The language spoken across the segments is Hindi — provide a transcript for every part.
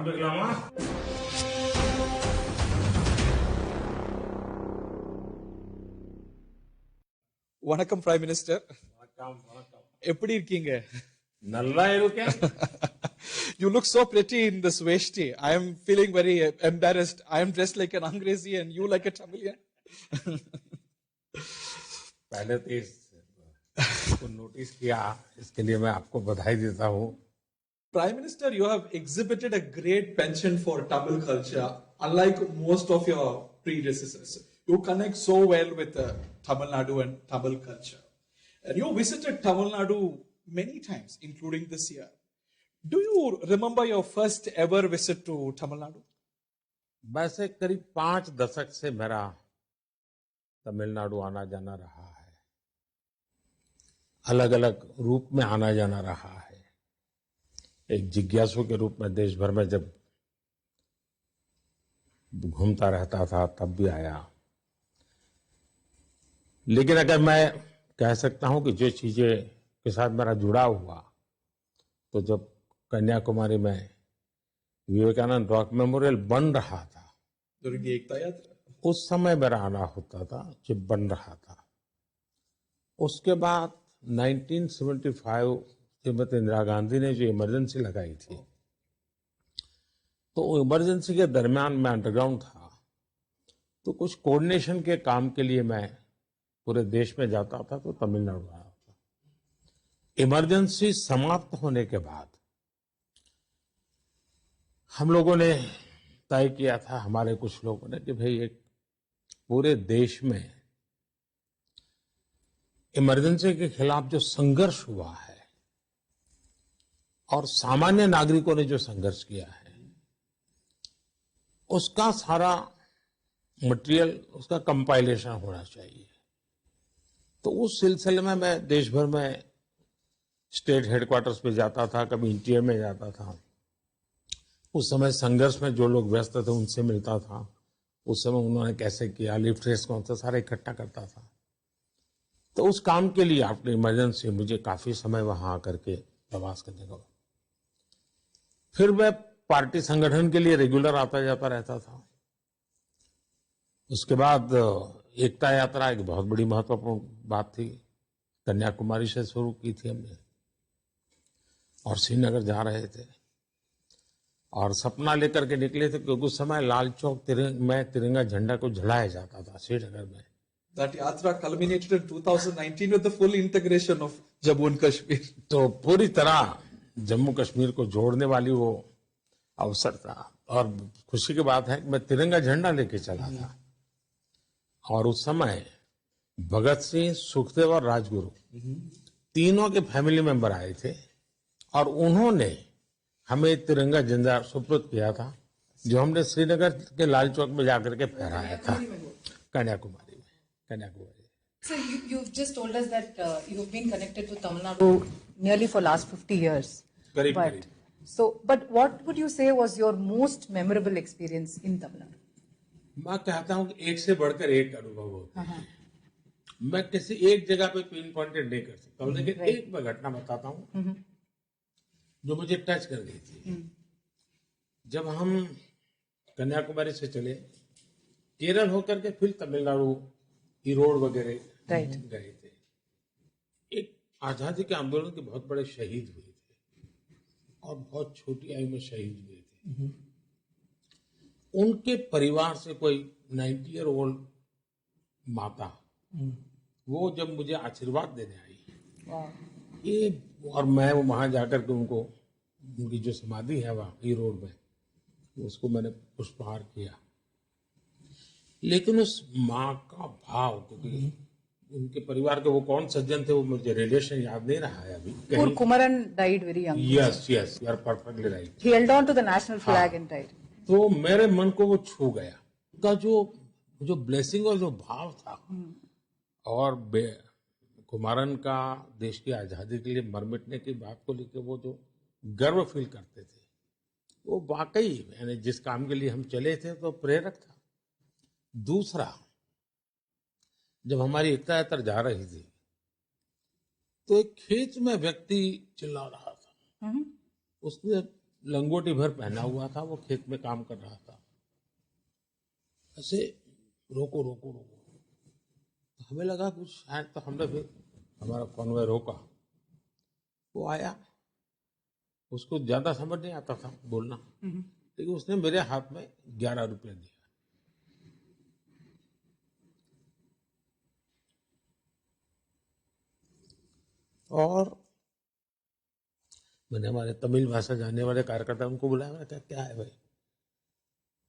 ஆரம்பிக்கலாமா? வணக்கம் பிரைம் மினிஸ்டர். வணக்கம் வணக்கம். எப்படி இருக்கீங்க? நல்லா இருக்கேன். You look so pretty in this veshti. I am feeling very embarrassed. I am dressed like an Angrezi and you like a Tamilian. पहले तो इसको नोटिस किया, इसके लिए मैं आपको बधाई देता हूँ. Prime Minister, you have exhibited a great penchant for Tamil culture, unlike most of your predecessors. You connect so well with Tamil Nadu and Tamil culture. And you visited Tamil Nadu many times, including this year. Do you remember your first ever visit to Tamil Nadu? वैसे करीब 5 दशक से मेरा तमिलनाडु आना जाना रहा है. अलग अलग रूप में आना जाना रहा है. एक जिज्ञासु के रूप में देश भर में जब घूमता रहता था तब भी आया. लेकिन अगर मैं कह सकता हूं कि जो चीजें के साथ मेरा जुड़ाव हुआ, तो जब कन्याकुमारी में विवेकानंद रॉक मेमोरियल बन रहा था, During the Ekta Yatra? उस समय मेरा आना होता था जब बन रहा था. उसके बाद 1975 श्रीमती इंदिरा गांधी ने जो इमरजेंसी लगाई थी, तो इमरजेंसी के दरमियान मैं अंडरग्राउंड था, तो कुछ कोऑर्डिनेशन के काम के लिए मैं पूरे देश में जाता था, तो तमिलनाडु आया था. इमरजेंसी समाप्त होने के बाद हम लोगों ने तय किया था, हमारे कुछ लोगों ने, कि भाई एक पूरे देश में इमरजेंसी के खिलाफ जो संघर्ष हुआ है और सामान्य नागरिकों ने जो संघर्ष किया है, उसका सारा मटेरियल, उसका कंपाइलेशन होना चाहिए. तो उस सिलसिले में मैं देश भर में स्टेट हेडक्वार्टर्स पे जाता था, कभी इंटीरियर में जाता था. उस समय संघर्ष में जो लोग व्यस्त थे उनसे मिलता था. उस समय उन्होंने कैसे किया, लिफ्ट रेस कौन सा, सारा इकट्ठा करता था. तो उस काम के लिए आफ्टर इमरजेंसी मुझे काफी समय वहां आकर के प्रवास करने का. फिर मैं पार्टी संगठन के लिए रेगुलर आता जाता रहता था. उसके बाद एकता यात्रा एक बहुत बड़ी महत्वपूर्ण बात थी. कन्याकुमारी से शुरू की थी हमने और श्रीनगर जा रहे थे और सपना लेकर के निकले थे, क्योंकि उस समय लाल चौक में तिरंगा झंडा को झुलाया जाता था श्रीनगर में. That yatra culminated in 2019 with the full integration of Jammu and Kashmir. तो पूरी तरह जम्मू कश्मीर को जोड़ने वाली वो अवसर था. और खुशी की बात है कि मैं तिरंगा झंडा लेके चला था. और उस समय भगत सिंह, सुखदेव और राजगुरु तीनों के फैमिली मेंबर आए थे और उन्होंने हमें तिरंगा झंडा सुपुर्द किया था, जो हमने श्रीनगर के लाल चौक में जाकर के फहराया था. कन्याकुमारी में. So you've just told us that you've been connected to Tamil Nadu nearly for last 50 years. करीब But, करीब. but what would you say was your most memorable experience in Tamil Nadu? मैं कहता हूं कि एक से बढ़कर एक अनुभव होता है. मैं किसी एक जगह पे पिन पॉइंटेड नहीं कर सकता हूं, लेकिन एक मैं घटना बताता हूं जो मुझे टच कर गई थी. जब हम कन्याकुमारी से चले, केरल होकर के फिर तमिलनाडु, ईरोड वगैरह गए थे. एक आजादी के आंदोलन के बहुत बड़े शहीद हुए थे और बहुत छोटी आयु में शहीद हुए थे. उनके परिवार से कोई 90 ईयर ओल्ड माता, वो जब मुझे आशीर्वाद देने आई, ये और मैं वहां जाकर के उनको, उनकी जो समाधि है वहां ईरोड में, उसको मैंने पुष्पहार किया. लेकिन उस माँ का भाव, क्योंकि उनके परिवार के वो कौन सज्जन थे, वो मुझे रिलेशन याद नहीं रहा है अभी. Poor Kumaran died very young. Yes you are perfectly right. He held on to the national flag and died. तो मेरे मन को वो छू गया. उनका जो ब्लेसिंग और जो भाव था, और कुमारन का देश की आजादी के लिए मर मिटने की बात को लेकर वो जो गर्व फील करते थे, वो वाकई यानी जिस काम के लिए हम चले थे तो प्रेरक था. दूसरा, जब हमारी एकता यात्रा जा रही थी, तो एक खेत में व्यक्ति चिल्ला रहा था. उसने लंगोटी भर पहना हुआ था, वो खेत में काम कर रहा था। ऐसे रोको रोको रोको, तो हमें लगा कुछ शायद, तो हमने फिर हमारा कॉन्वॉय रोका। वो आया, उसको ज्यादा समझ नहीं आता था बोलना, लेकिन उसने मेरे हाथ में 11 रुपए दिया। और मैंने हमारे तमिल भाषा जानने वाले कार्यकर्ता उनको बुलाया, मैंने कहा क्या है भाई?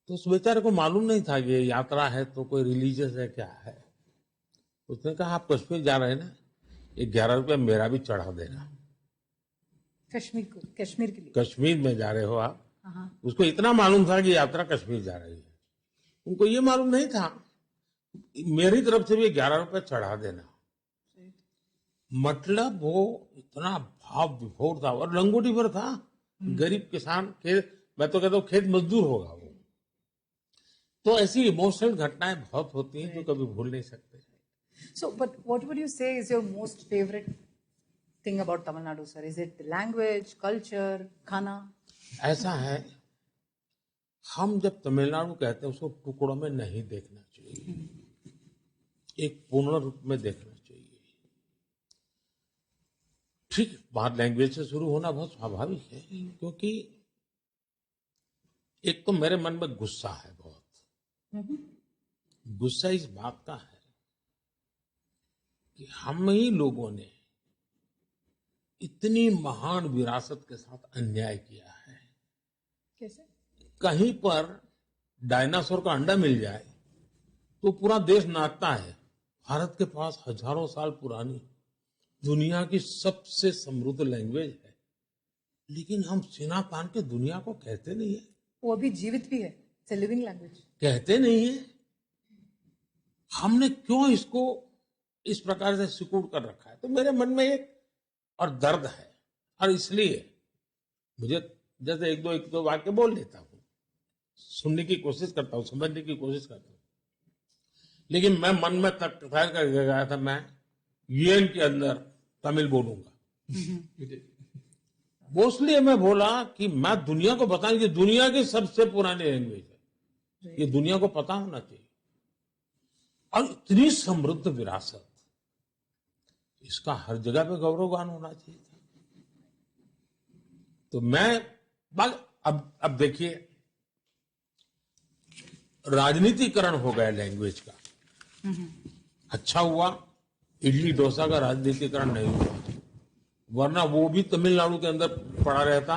तो उस बेचारे को मालूम नहीं था ये यात्रा है तो कोई रिलीजियस है क्या है। उसने कहा आप कश्मीर जा रहे हैं ना, ये 11 रुपया मेरा भी चढ़ा देना। कश्मीर के लिए? कश्मीर में जा रहे हो आप? उसको इतना मालूम था कि यात्रा कश्मीर जा रही है, उनको ये मालूम नहीं था मेरी तरफ से भी 11 रुपए चढ़ा देना। मतलब वो इतना भाव विभोर था, और लंगोटी भर था। गरीब किसान, खेत, मैं तो कहता हूँ खेत मजदूर होगा वो। तो ऐसी इमोशनल घटनाएं बहुत होती हैं जो कभी भूल नहीं सकते। So, but what would you say is your most favorite thing about Tamil Nadu, sir? Is it the language, culture, खाना? ऐसा है, हम जब तमिलनाडु कहते हैं उसको टुकड़ों में नहीं देखना चाहिए, एक पूर्ण रूप में देखना चाहिए। ठीक, बात लैंग्वेज से शुरू होना बहुत स्वाभाविक है, क्योंकि एक तो मेरे मन में गुस्सा है बहुत। गुस्सा इस बात का है कि हम ही लोगों ने इतनी महान विरासत के साथ अन्याय किया है। कैसे? कहीं पर डायनासोर का अंडा मिल जाए तो पूरा देश नाचता है। भारत के पास हजारों साल पुरानी दुनिया की सबसे समृद्ध लैंग्वेज है, लेकिन हम सीना तान के दुनिया को कहते नहीं है। वो अभी जीवित भी है, इट्स अ लिविंग लैंग्वेज। कहते नहीं है। हमने क्यों इसको इस प्रकार से सिकुड़ कर रखा है? तो मेरे मन में एक और दर्द है, और इसलिए मुझे जैसे एक दो वाक्य बोल लेता हूँ, सुनने की कोशिश करता हूँ, समझने की कोशिश करता हूँ, लेकिन मैं मन में तक तय करके गया था मैं यूएन के अंदर तमिल बोलूंगा। वो इसलिए मैं बोला कि मैं दुनिया को बताऊं कि दुनिया की सबसे पुरानी लैंग्वेज है, ये दुनिया को पता होना चाहिए। और इतनी समृद्ध विरासत, इसका हर जगह पे गौरवगान होना चाहिए था। तो मैं अब देखिए, राजनीतिकरण हो गया लैंग्वेज का। अच्छा हुआ इडली डोसा का राजनीतिकरण नहीं हुआ, वरना वो भी तमिलनाडु के अंदर पड़ा रहता।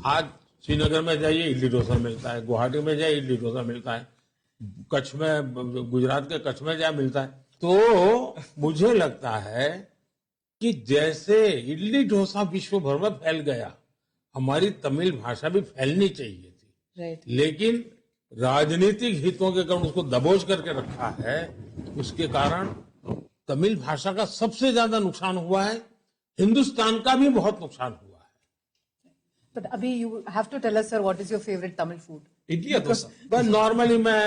आज श्रीनगर में जाइए इडली डोसा मिलता है, गुवाहाटी में जाइए इडली डोसा मिलता है, कच्छ में, गुजरात के कच्छ में जाए मिलता है। तो मुझे लगता है कि जैसे इडली डोसा विश्व भर में फैल गया, हमारी तमिल भाषा भी फैलनी चाहिए थी। लेकिन राजनीतिक हितों के कारण उसको दबोच करके रखा है। उसके कारण तमिल भाषा का सबसे ज्यादा नुकसान हुआ है, हिंदुस्तान का भी बहुत नुकसान हुआ है। But अभी you have to tell us, sir, what is your favorite Tamil food? Idli या डोसा? बस नॉर्मली मैं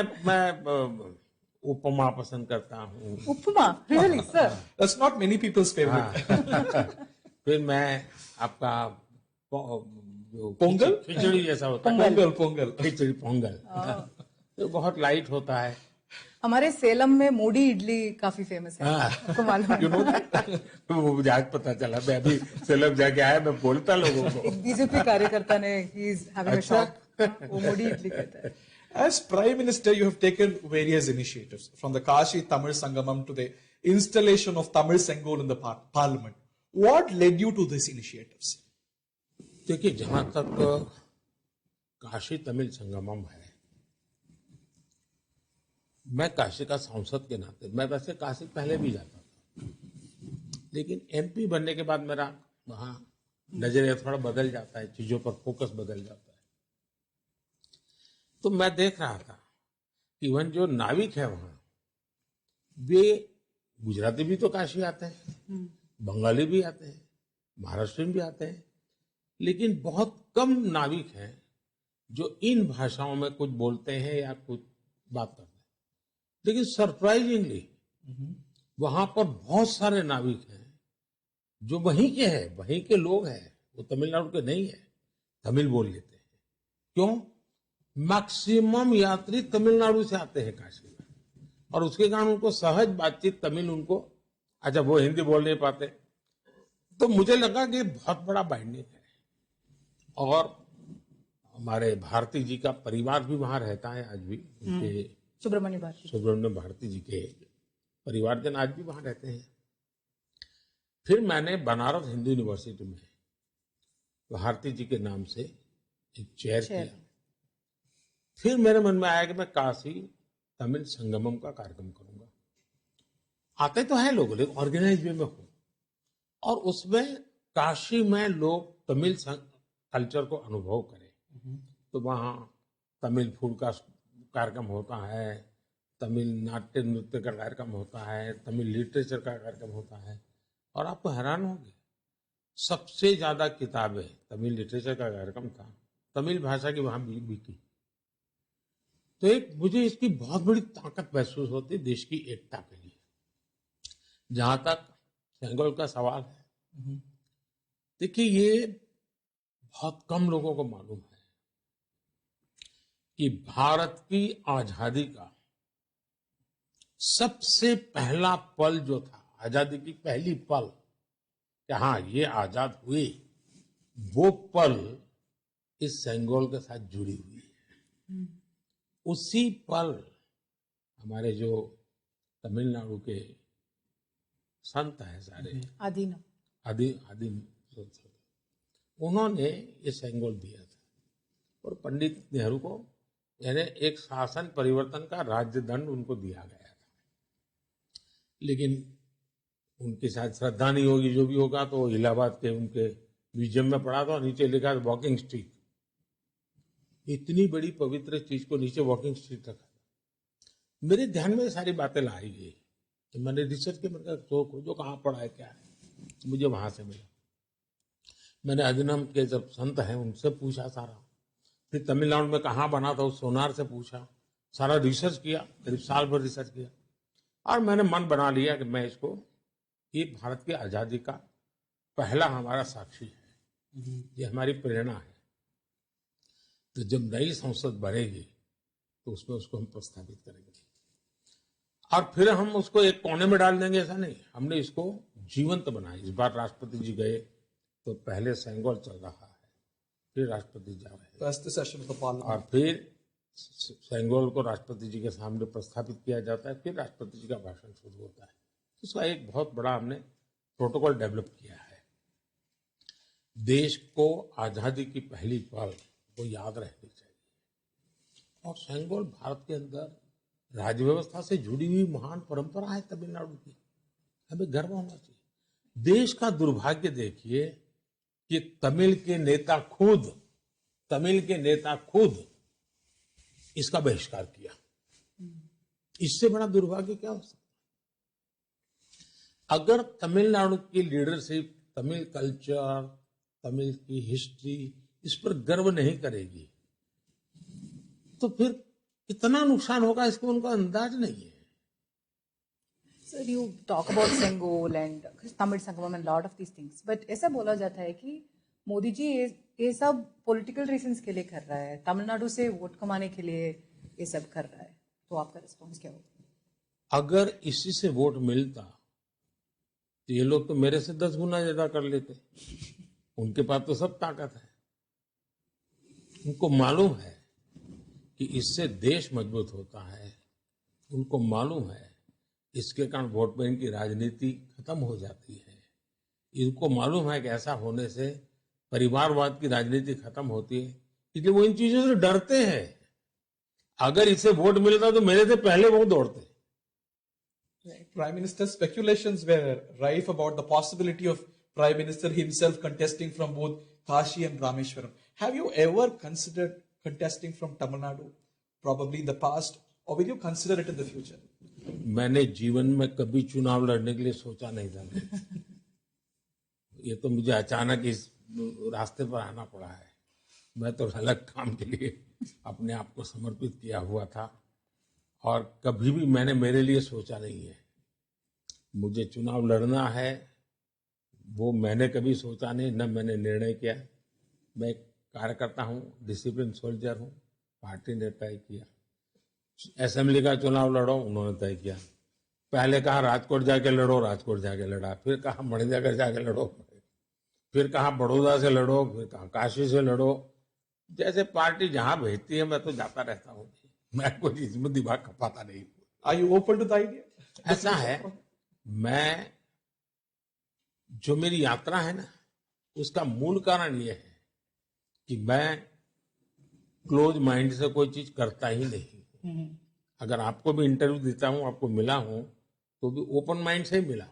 उपमा पसंद करता हूँ। उपमा? Really, sir? That's not many people's favorite. फिर मैं आपका पोंगल, खिचड़ी जैसा होता है, पोंगल, खिचड़ी पोंगल, तो बहुत लाइट होता है। हमारे सेलम में मोड़ी इडली काफी फेमस है, आपको मालूम है? वो मुझे आज पता चला, मैं अभी सेलम जाके आया, मैं बोलता लोगों को। एक बीजेपी कार्यकर्ता ने he is having a shock, वो मोड़ी इडली कहता है। As Prime Minister, you have taken various initiatives, from the Kashi Tamil Sangamam to the installation of Tamil Sengol in the Parliament. What led you to these initiatives? देखिए, जहां तक काशी तमिल संगमम है, मैं काशी का सांसद के नाते, मैं वैसे काशी पहले भी जाता था, लेकिन एमपी बनने के बाद मेरा वहां नजरिया थोड़ा बदल जाता है, चीजों पर फोकस बदल जाता है। तो मैं देख रहा था कि इवन जो नाविक है वहां, वे गुजराती भी तो काशी आते हैं, बंगाली भी आते हैं, महाराष्ट्रियन भी आते हैं, लेकिन बहुत कम नाविक हैं जो इन भाषाओं में कुछ बोलते हैं या कुछ बात करते हैं। लेकिन सरप्राइजिंगली वहां पर बहुत सारे नाविक हैं जो वहीं के हैं, वहीं के लोग हैं, वो तमिलनाडु के नहीं है, तमिल बोल लेते हैं। क्यों? मैक्सिमम यात्री तमिलनाडु से आते हैं काशी में, और उसके कारण उनको सहज बातचीत तमिल उनको, अच्छा वो हिंदी बोल नहीं पाते, तो मुझे लगा कि बहुत बड़ा बाइंडिंग है। और हमारे भारती जी का परिवार भी वहां रहता है आज भी, उनके सुब्रमण्य भारती। सुब्रमण्य भारती जी के परिवारजन आज भी वहां रहते हैं। फिर मैंने बनारस हिंदू यूनिवर्सिटी में भारती जी के नाम से एक चेयर किया। फिर मेरे मन में आया कि मैं काशी तमिल संगमम का कार्यक्रम करूंगा। आते तो है लोग, लेकिन ऑर्गेनाइज भी मैं हूं, और उसमें काशी में लोग तमिल कल्चर को अनुभव करें। तो वहाँ तमिल फूड का कार्यक्रम होता है, तमिल नाट्य नृत्य का कार्यक्रम होता है, तमिल लिटरेचर का कार्यक्रम होता है, और आपको हैरान होंगे सबसे ज्यादा किताबें तमिल लिटरेचर का कार्यक्रम था, तमिल भाषा की वहां बिकी। तो एक मुझे इसकी बहुत बड़ी ताकत महसूस होती देश की एकता के लिए। जहां तक सेंगोल का सवाल है, देखिए ये बहुत कम लोगों को मालूम है कि भारत की आजादी का सबसे पहला पल जो था, आजादी की पहली पल कि हाँ ये आजाद हुए, वो पल इस सेंगोल के साथ जुड़ी हुई है। उसी पल हमारे जो तमिलनाडु के संत हैं सारे, आदि उन्होंने ये सेंगोल दिया था, और पंडित नेहरू को यानी एक शासन परिवर्तन का राज्य दंड उनको दिया गया था। लेकिन उनके साथ श्रद्धा नहीं होगी, जो भी होगा, तो इलाहाबाद के उनके म्यूजियम में पड़ा था, नीचे लिखा था वॉकिंग स्टिक। इतनी बड़ी पवित्र चीज को नीचे वॉकिंग स्टिक रखा। मेरे ध्यान में सारी बातें लाई गई, तो मैंने रिसर्च के मतलब खोजो कहाँ पड़ा है क्या है, मुझे वहां से मिला। मैंने अधिनम के जब संत हैं उनसे पूछा सारा, फिर तमिलनाडु में कहाँ बना था उस सोनार से पूछा, सारा रिसर्च किया, करीब साल भर रिसर्च किया, और मैंने मन बना लिया कि मैं इसको, ये भारत की आजादी का पहला हमारा साक्षी है, ये हमारी प्रेरणा है। तो जब नई संसद बनेगी तो उसमें उसको हम प्रस्तावित करेंगे, और फिर हम उसको एक कोने में डाल देंगे, ऐसा नहीं, हमने इसको जीवंत बनाया। इस बार राष्ट्रपति जी गए तो पहले सेंगोल चल रहा है, फिर राष्ट्रपति जा रहे हैं, और फिर सेंगोल को राष्ट्रपति जी के सामने प्रस्थापित किया जाता है, फिर राष्ट्रपति जी का भाषण शुरू होता है। इसका एक बहुत बड़ा हमने प्रोटोकॉल डेवलप किया है। देश को आजादी की पहली पल वो याद रहनी चाहिए। और सेंगोल भारत के अंदर राज्य व्यवस्था से जुड़ी हुई महान परंपरा है तमिलनाडु की, हमें गर्व होना चाहिए। देश का दुर्भाग्य देखिए कि तमिल के नेता खुद इसका बहिष्कार किया। इससे बड़ा दुर्भाग्य क्या हो सकता? अगर तमिलनाडु की लीडरशिप तमिल कल्चर, तमिल की हिस्ट्री, इस पर गर्व नहीं करेगी, तो फिर कितना नुकसान होगा इसको उनका अंदाज नहीं है। Sir, you talk about Sengol and Tamil Sangamam and lot of these things, but ऐसा बोला जाता है कि मोदी जी ये सब पॉलिटिकल रीजंस के लिए कर रहा है, तमिलनाडु से वोट कमाने के लिए ये सब कर रहा है, तो आपका रिस्पॉन्स क्या होगा? अगर इसी से वोट मिलता तो ये लोग तो मेरे से 10 गुना ज्यादा कर लेते। उनके पास तो सब ताकत है, उनको मालूम है कि इससे देश मजबूत होता है, उनको मालूम है इसके कारण वोट बैंक की राजनीति खत्म हो जाती है, इनको मालूम है कि ऐसा होने से परिवारवाद की राजनीति खत्म होती है, इसलिए वो इन चीजों से डरते हैं। अगर इसे वोट मिलता तो मेरे से पहले वो दौड़ते। Prime Minister, speculations were rife about the possibility of Prime Minister himself contesting from both Kashi and Rameshwaram. Have you ever considered contesting from Tamil Nadu, probably in the past, or will you consider it in the future? मैंने जीवन में कभी चुनाव लड़ने के लिए सोचा नहीं था। ये तो मुझे अचानक इस रास्ते पर आना पड़ा है। मैं तो अलग काम के लिए अपने आप को समर्पित किया हुआ था, और कभी भी मैंने मेरे लिए सोचा नहीं है। मुझे चुनाव लड़ना है वो मैंने कभी सोचा नहीं, न मैंने निर्णय किया। मैं कार्यकर्ता हूँ, डिसिप्लिन सोल्जर हूँ। पार्टी ने तय किया, असेंबली का चुनाव लड़ो, उन्होंने तय किया। पहले कहा राजकोट जाके लड़ो, राजकोट जाके लड़ा। फिर कहा मणिनगर जाके लड़ो, फिर कहा बड़ौदा से लड़ो, फिर कहा काशी से लड़ो। जैसे पार्टी जहां भेजती है मैं तो जाता रहता हूँ। मैं कोई इसमें दिमाग खपाता नहीं। Are you open to the idea? ऐसा है, मैं जो मेरी यात्रा है ना, उसका मूल कारण ये है कि मैं क्लोज माइंड से कोई चीज करता ही नहीं। अगर आपको भी इंटरव्यू देता हूँ, आपको मिला हूँ, तो भी ओपन माइंड से ही मिला।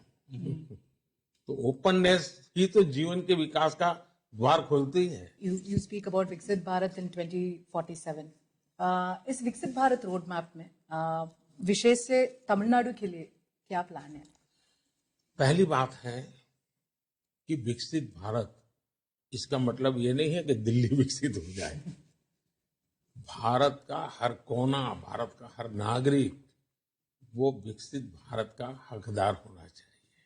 तो ओपननेस ही तो जीवन के विकास का द्वार खोलती है। You speak about विकसित भारत in 2047. इस विकसित भारत रोड मैप में विशेष से तमिलनाडु के लिए क्या प्लान है? पहली बात है कि विकसित भारत, इसका मतलब ये नहीं है कि दिल्ली विकसित हो जाए। भारत का हर कोना, भारत का हर नागरिक वो विकसित भारत का हकदार होना चाहिए।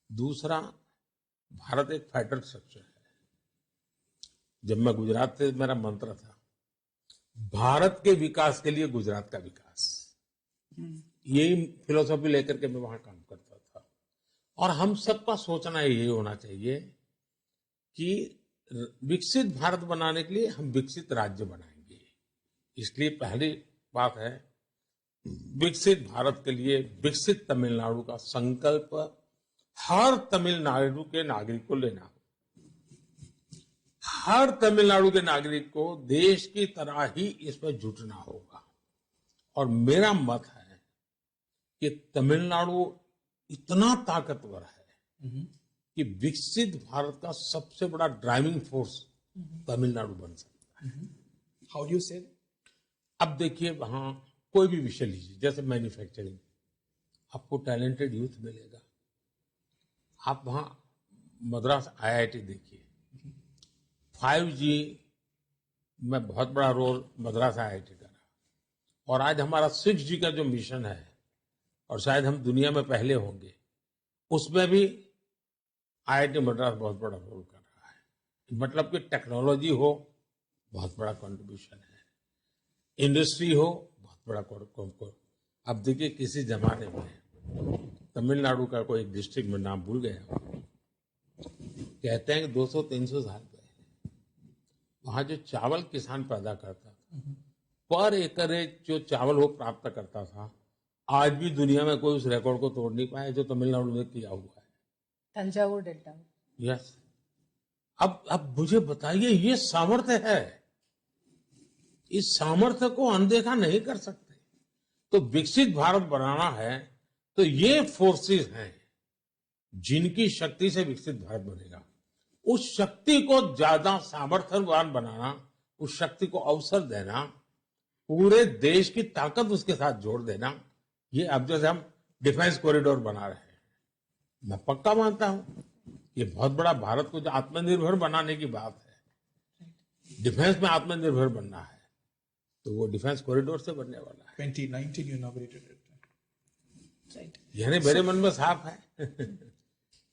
दूसरा, भारत एक फेडरल स्ट्रक्चर है। जब मैं गुजरात से, मेरा मंत्र था भारत के विकास के लिए गुजरात का विकास। यही फिलोसॉफी लेकर के मैं वहां काम करता था। और हम सबका सोचना यही होना चाहिए कि विकसित भारत बनाने के लिए हम विकसित राज्य बनाएंगे। इसलिए पहली बात है, विकसित भारत के लिए विकसित तमिलनाडु का संकल्प हर तमिलनाडु के नागरिक को लेना हो। हर तमिलनाडु के नागरिक को देश की तरह ही इसमें जुटना होगा। और मेरा मत है कि तमिलनाडु इतना ताकतवर है कि विकसित भारत का सबसे बड़ा ड्राइविंग फोर्स तमिलनाडु बन सकता है। How do you say that? अब देखिए, वहां कोई भी विषय लीजिए, जैसे मैन्युफैक्चरिंग, आपको टैलेंटेड यूथ मिलेगा। आप वहां मद्रास आईआईटी देखिए, 5G में बहुत बड़ा रोल मद्रास आईआईटी का रहा। और आज हमारा 6G का जो मिशन है, और शायद हम दुनिया में पहले होंगे, उसमें भी आईआईटी मद्रास बहुत बड़ा रोल कर रहा है। मतलब कि टेक्नोलॉजी हो, बहुत बड़ा कंट्रीब्यूशन है। इंडस्ट्री हो, बहुत बड़ा कंट्रीब्यूशन। अब देखिए, किसी जमाने में तमिलनाडु का कोई एक डिस्ट्रिक्ट में नाम भूल गया, कहते हैं कि 200-300 साल पहले वहां जो चावल किसान पैदा करता था, पर एकरेज जो चावल वो प्राप्त करता था, आज भी दुनिया में कोई उस रिकॉर्ड को तोड़ नहीं पाया जो तमिलनाडु ने किया हुआ है। तंजावुर डेल्टा। यस। अब मुझे बताइए, ये सामर्थ्य है, इस सामर्थ्य को अनदेखा नहीं कर सकते। तो विकसित भारत बनाना है तो ये फोर्सेस हैं जिनकी शक्ति से विकसित भारत बनेगा। उस शक्ति को ज्यादा सामर्थ्यवान बनाना, उस शक्ति को अवसर देना, पूरे देश की ताकत उसके साथ जोड़ देना। ये अब जैसे हम डिफेंस कॉरिडोर बना रहे हैं, मैं पक्का मानता हूं ये बहुत बड़ा भारत को जो आत्मनिर्भर बनाने की बात है, डिफेंस में आत्मनिर्भर बनना है, तो वो डिफेंस कॉरिडोर से बनने वाला है। 2019 you inaugurated it. Right. यानी मेरे मन में साफ है।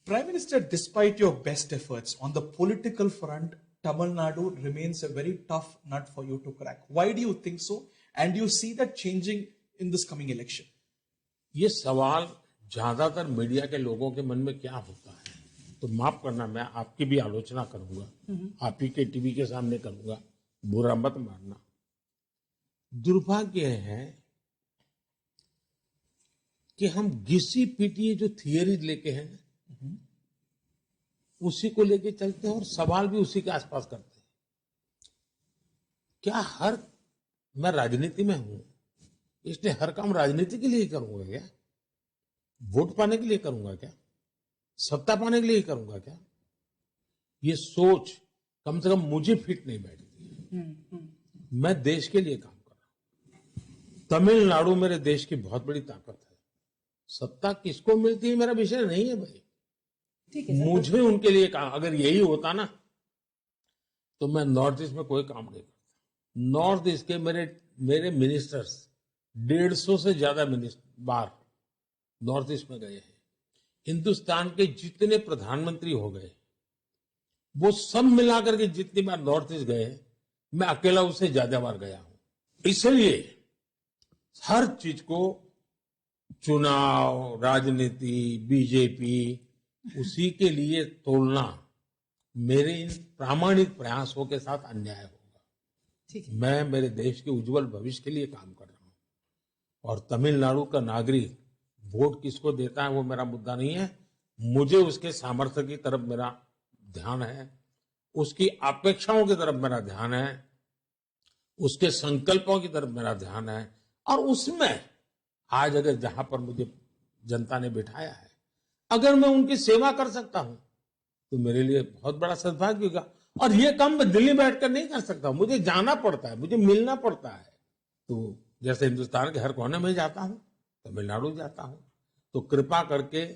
Prime Minister, despite your best efforts on the political front, Tamil Nadu remains a very tough nut for you to crack. Why do you think so? And do you see that changing in this coming election? ये सवाल ज्यादातर मीडिया के लोगों के मन में क्या होता है, तो माफ करना, मैं आपकी भी आलोचना करूंगा, आप ही के टीवी के सामने करूंगा, बुरा मत मानना। दुर्भाग्य है कि हम घिसी पीटी जो थियरी लेके हैं उसी को लेके चलते हैं और सवाल भी उसी के आसपास करते हैं। क्या मैं राजनीति में हूं इसलिए हर काम राजनीति के लिए ही करूंगा क्या? वोट पाने के लिए करूंगा क्या? सत्ता पाने के लिए ही करूंगा क्या? ये सोच कम से कम मुझे फिट नहीं बैठती। मैं देश के लिए काम कर रहा हूं। तमिलनाडु मेरे देश की बहुत बड़ी ताकत है। सत्ता किसको मिलती है मेरा विषय नहीं है भाई, ठीक है। मुझे उनके लिए काम, अगर यही होता ना तो मैं नॉर्थ ईस्ट में कोई काम नहीं करता। नॉर्थ ईस्ट के मेरे मिनिस्टर्स 150 से ज्यादा बार नॉर्थ ईस्ट में गए हैं। हिंदुस्तान के जितने प्रधानमंत्री हो गए वो सब मिलाकर के जितनी बार नॉर्थ ईस्ट गए, मैं अकेला उससे ज्यादा बार गया हूं। इसलिए हर चीज को, चुनाव, राजनीति, बीजेपी, उसी के लिए तोलना मेरे इन प्रामाणिक प्रयासों के साथ अन्याय होगा। ठीक है। मैं मेरे देश के उज्जवल भविष्य के लिए काम कर रहा हूं और तमिलनाडु का नागरिक वोट किसको देता है वो मेरा मुद्दा नहीं है। मुझे उसके सामर्थ्य की तरफ मेरा ध्यान है, उसकी अपेक्षाओं की तरफ मेरा ध्यान है, उसके संकल्पों की तरफ मेरा ध्यान है। और उसमें आज अगर जहां पर मुझे जनता ने बिठाया है, अगर मैं उनकी सेवा कर सकता हूं तो मेरे लिए बहुत बड़ा सद्भाग्य होगा। और ये काम मैं दिल्ली बैठकर नहीं कर सकता, मुझे जाना पड़ता है, मुझे मिलना पड़ता है। तो जैसे हिंदुस्तान के हर कोने में जाता हूं, तमिलनाडु जाता हूं, तो कृपा करके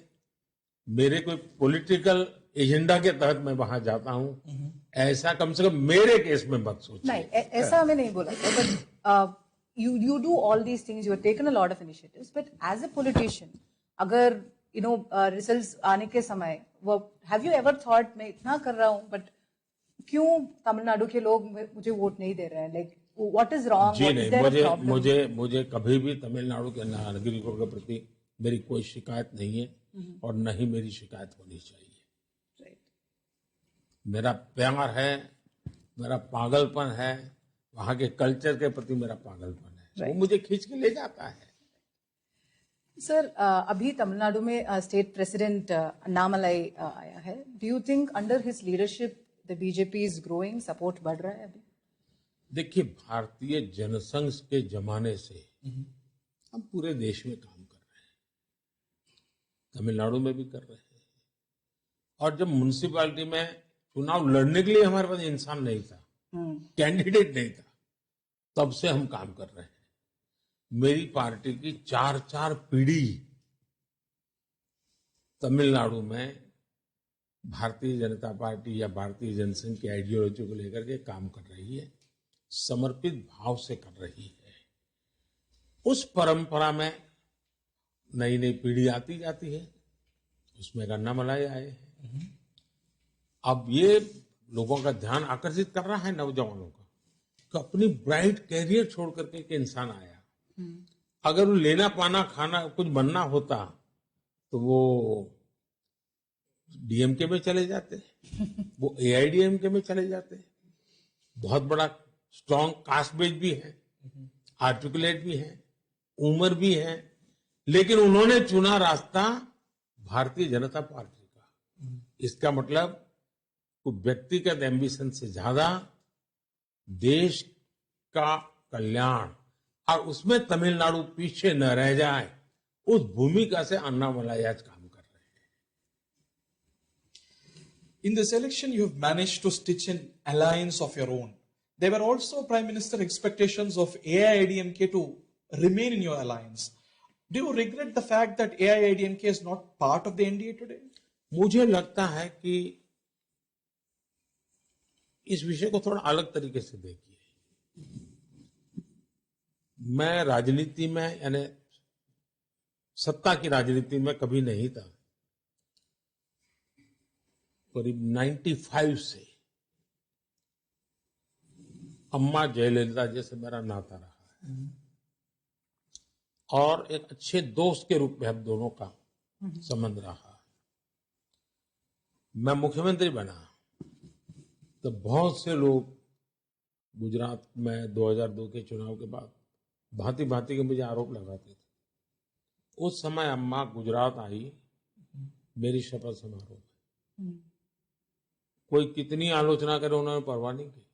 मेरे कोई पॉलिटिकल एजेंडा के तहत मैं वहां जाता हूं, ऐसा कम से कम मेरे केस में मत सोचिए। नहीं, ऐसा हमें नहीं बोला, but you do all these things, you have taken a lot of initiatives, but as a politician, अगर रिजल्ट्स आने के समय वो हैव यू एवर थॉट मैं इतना कर रहा हूँ बट क्यों तमिलनाडु के लोग मुझे वोट नहीं दे रहे हैं, लाइक व्हाट इज रॉन्ग? जी नहीं, मुझे कभी भी तमिलनाडु के नागरिकों के प्रति मेरी कोई शिकायत नहीं है और न ही मेरी शिकायत होनी चाहिए। राइट। मेरा प्यार है, मेरा पागलपन है, वहां के कल्चर के प्रति मेरा पागलपन है, वो मुझे खींच के ले जाता है। सर, अभी तमिलनाडु में स्टेट प्रेसिडेंट अन्नामलाई आया है। Do you think under his leadership the BJP is growing, support बढ़ रहा है अभी? देखिए, भारतीय जनसंघ के जमाने से हम पूरे देश में काम कर रहे हैं, तमिलनाडु में भी कर रहे हैं। और जब म्युनिसिपैलिटी में चुनाव लड़ने के लिए हमारे पास इंसान नहीं था, कैंडिडेट नहीं था, तब से हम काम कर रहे हैं। मेरी पार्टी की 4 पीढ़ी तमिलनाडु में भारतीय जनता पार्टी या भारतीय जनसंघ की आइडियोलॉजी को लेकर के काम कर रही है, समर्पित भाव से कर रही है। उस परंपरा में नई नई पीढ़ी आती जाती है, उसमें अन्नामलाई आए हैं। अब ये लोगों का ध्यान आकर्षित कर रहा है नौजवानों का कि अपनी ब्राइट कैरियर छोड़ करके एक इंसान आया। अगर वो लेना पाना खाना कुछ बनना होता तो वो डीएमके में चले जाते, वो एआईडीएमके में चले जाते। बहुत बड़ा स्ट्रॉन्ग कास्ट बेस भी है, आर्टिकुलेट भी है, उम्र भी है, लेकिन उन्होंने चुना रास्ता भारतीय जनता पार्टी का। इसका मतलब व्यक्तिगत एम्बिशन से ज्यादा देश का कल्याण और उसमें तमिलनाडु पीछे न रह जाए, उस भूमिका से अन्नामलाई आज काम कर रहे हैं। In this election, you have managed to stitch an alliance of your own. There were also, Prime Minister, expectations of AIADMK to remain in your alliance. Do you regret the fact that AIADMK is not part of the NDA today? मुझे लगता है कि इस विषय को थोड़ा अलग तरीके से देखिए। मैं राजनीति में, यानी सत्ता की राजनीति में कभी नहीं था। करीब 95 से अम्मा जयललिता जी से मेरा नाता रहा है और एक अच्छे दोस्त के रूप में हम दोनों का संबंध रहा। मैं मुख्यमंत्री बना तो बहुत से लोग गुजरात में 2002 के चुनाव के बाद भांति भांति के मुझे आरोप लगाते थे। उस समय अम्मा गुजरात आई मेरी शपथ समारोह में, कोई कितनी आलोचना करे उन्होंने परवाह नहीं की।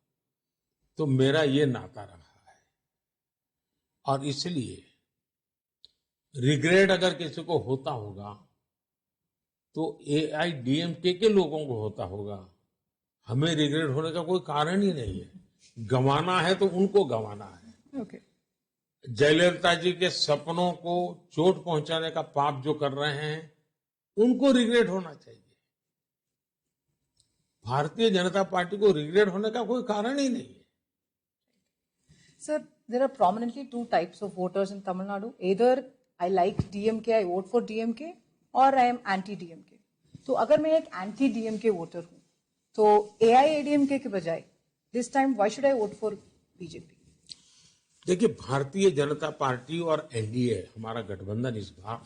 तो मेरा ये नाता रहा है और इसलिए रिग्रेट अगर किसी को होता होगा तो एआईडीएमके के लोगों को होता होगा। हमें रिग्रेट होने का कोई कारण ही नहीं है। गंवाना है तो उनको गंवाना है। Okay. जयललिता जी के सपनों को चोट पहुंचाने का पाप जो कर रहे हैं उनको रिग्रेट होना चाहिए। भारतीय जनता पार्टी को रिग्रेट होने का कोई कारण ही नहीं है। Sir, there are prominently two types of voters in Tamil Nadu. Either I like DMK, I vote for DMK, or I am anti-DMK. तो अगर मैं एक anti-DMK वोटर हूँ तो AIADMK के बजाय this time why should I vote for BJP? देखिए, भारतीय जनता पार्टी और एनडीए हमारा गठबंधन इस बार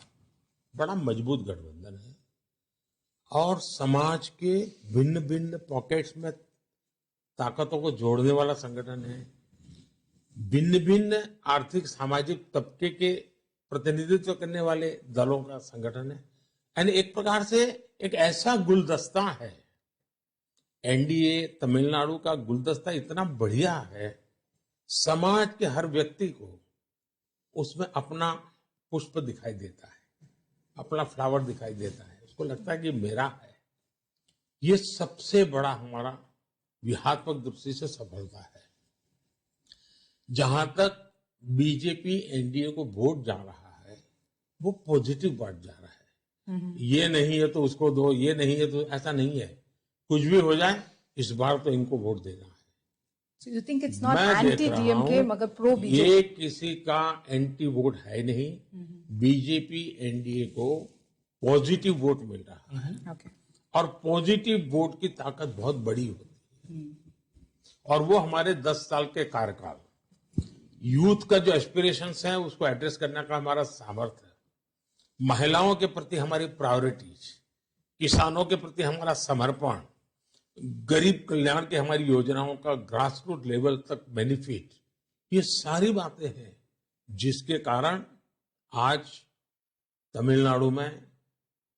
बड़ा मजबूत गठबंधन है और समाज के भिन्न भिन्न पॉकेट्स में ताकतों को जोड़ने वाला संगठन है। भिन्न भिन्न आर्थिक सामाजिक तबके के प्रतिनिधित्व करने वाले दलों का संगठन है। यानी एक प्रकार से एक ऐसा गुलदस्ता है, एनडीए तमिलनाडु का गुलदस्ता इतना बढ़िया है, समाज के हर व्यक्ति को उसमें अपना पुष्प दिखाई देता है, अपना फ्लावर दिखाई देता है, उसको लगता है कि मेरा है। ये सबसे बड़ा हमारा व्यूहात्मक दृष्टि से सफलता है। जहां तक बीजेपी एनडीए को वोट जा रहा है, वो पॉजिटिव वोट जा रहा है। ये नहीं है तो उसको दो, ये नहीं है तो ऐसा नहीं है। कुछ भी हो जाए, इस बार तो इनको वोट देना है। So you think it's not मैं देख रहा anti-DMK हूं, मगर pro BJP? ये किसी का एंटी वोट है नहीं। बीजेपी एनडीए को पॉजिटिव वोट मिल रहा है। Okay. और पॉजिटिव वोट की ताकत बहुत बड़ी होती है। और वो हमारे 10 साल के कार्यकाल, यूथ का जो एस्पिरेशंस है उसको एड्रेस करने का हमारा सामर्थ्य है, महिलाओं के प्रति हमारी प्रायोरिटीज, किसानों के प्रति हमारा समर्पण, गरीब कल्याण की हमारी योजनाओं का ग्रास रूट लेवल तक बेनिफिट, ये सारी बातें हैं जिसके कारण आज तमिलनाडु में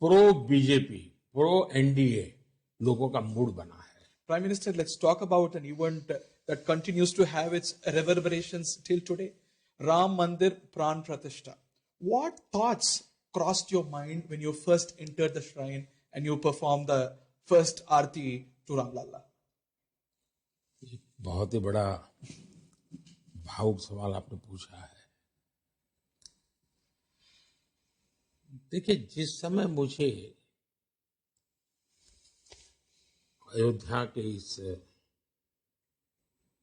प्रो बीजेपी, प्रो एनडीए लोगों का मूड बना है। Prime Minister, let's talk about an event that continues to have its reverberations till today. Ram Mandir Pran Pratishtha. What thoughts crossed your mind when you first entered the shrine and you performed the first Aarti to Ram Lalla? बहुत ही बड़ा भावुक सवाल आपने पूछा है। देखिए, जिस समय मुझे अयोध्या के इस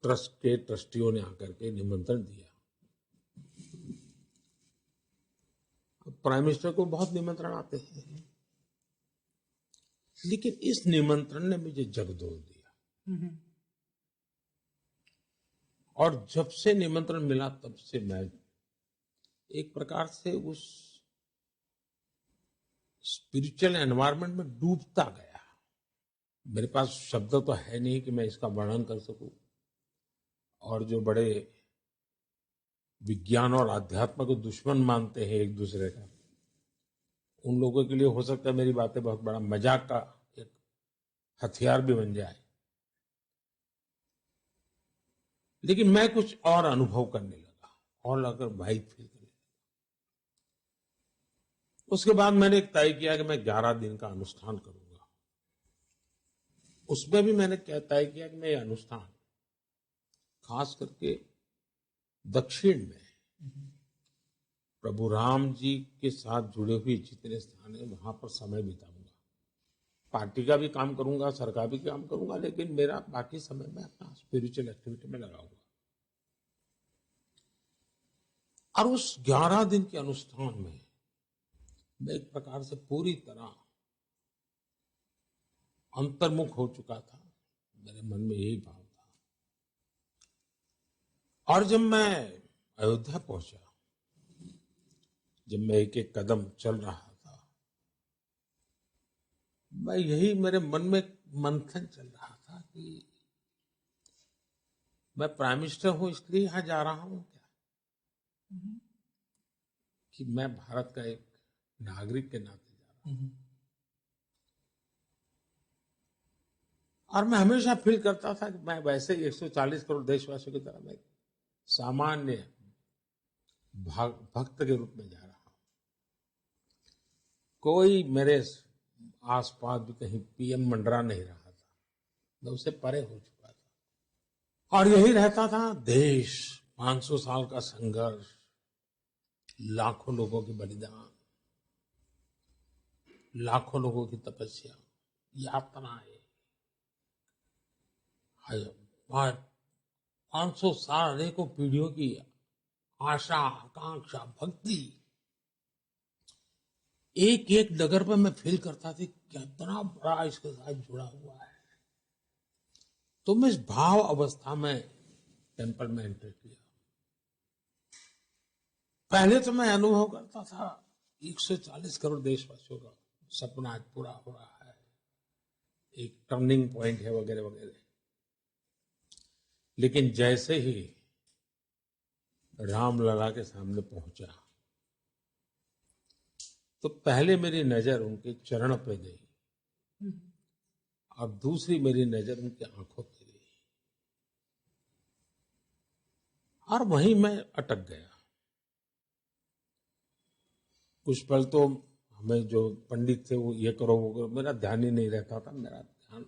ट्रस्ट के ट्रस्टियों ने आकर के निमंत्रण दिया, प्राइम मिनिस्टर को बहुत निमंत्रण आते हैं, लेकिन इस निमंत्रण ने मुझे जगदोल दिया। और जब से निमंत्रण मिला तब से मैं एक प्रकार से उस स्पिरिचुअल एनवायरनमेंट में डूबता गया। मेरे पास शब्द तो है नहीं कि मैं इसका वर्णन कर सकूं। और जो बड़े विज्ञान और अध्यात्म को दुश्मन मानते हैं एक दूसरे का, उन लोगों के लिए हो सकता है मेरी बातें बहुत बड़ा मजाक का एक हथियार भी बन जाए, लेकिन मैं कुछ और अनुभव करने लगा और अगर वाइब फील करने लगा। उसके बाद मैंने एक तय किया कि मैं 11 दिन का अनुष्ठान करूंगा। उसमें भी मैंने तय किया कि मैं ये अनुष्ठान खास करके दक्षिण में प्रभु राम जी के साथ जुड़े हुए जितने स्थान है वहां पर समय बिताऊंगा। पार्टी का भी काम करूंगा, सरकार भी काम करूंगा, लेकिन मेरा बाकी समय में अपना स्पिरिचुअल एक्टिविटी में लगाऊंगा। और उस 11 दिन के अनुष्ठान में मैं एक प्रकार से पूरी तरह अंतर्मुख हो चुका था। मेरे मन में यही भाव था। और जब मैं अयोध्या पहुंचा, जब मैं एक एक कदम चल रहा था, मैं यही मेरे मन में मंथन चल रहा था कि मैं प्राइम मिनिस्टर हूं इसलिए यहां जा रहा हूं क्या, कि मैं भारत का एक नागरिक के नाते जा रहा हूं। और मैं हमेशा फील करता था कि मैं वैसे 140 करोड़ देशवासियों की तरह मैं सामान्य भक्त के रूप में जा रहा हूं। कोई मेरे आसपास भी कहीं पीएम मंडरा नहीं रहा था, मैं उससे परे हो चुका था। और यही रहता था देश, 500 साल का संघर्ष, लाखों लोगों के बलिदान, लाखों लोगों की तपस्या, यातनाएं, 500 साल, अनेकों पीढ़ियों की आशा, आकांक्षा, भक्ति, एक एक डगर पर मैं फील करता था कितना बड़ा इसके साथ जुड़ा हुआ है। तो मैं इस भाव अवस्था में टेम्पल में एंटर किया। पहले तो मैं अनुभव करता था 140 करोड़ देशवासियों का सपना आज पूरा हो रहा है, एक टर्निंग पॉइंट है वगैरह वगैरह। लेकिन जैसे ही रामलला के सामने पहुंचा तो पहले मेरी नजर उनके चरण पे गई और दूसरी मेरी नजर उनकी आंखों पे गई और वहीं मैं अटक गया। कुछ पल तो हमें जो पंडित थे वो ये करो वो करो, मेरा ध्यान ही नहीं रहता था, मेरा ध्यान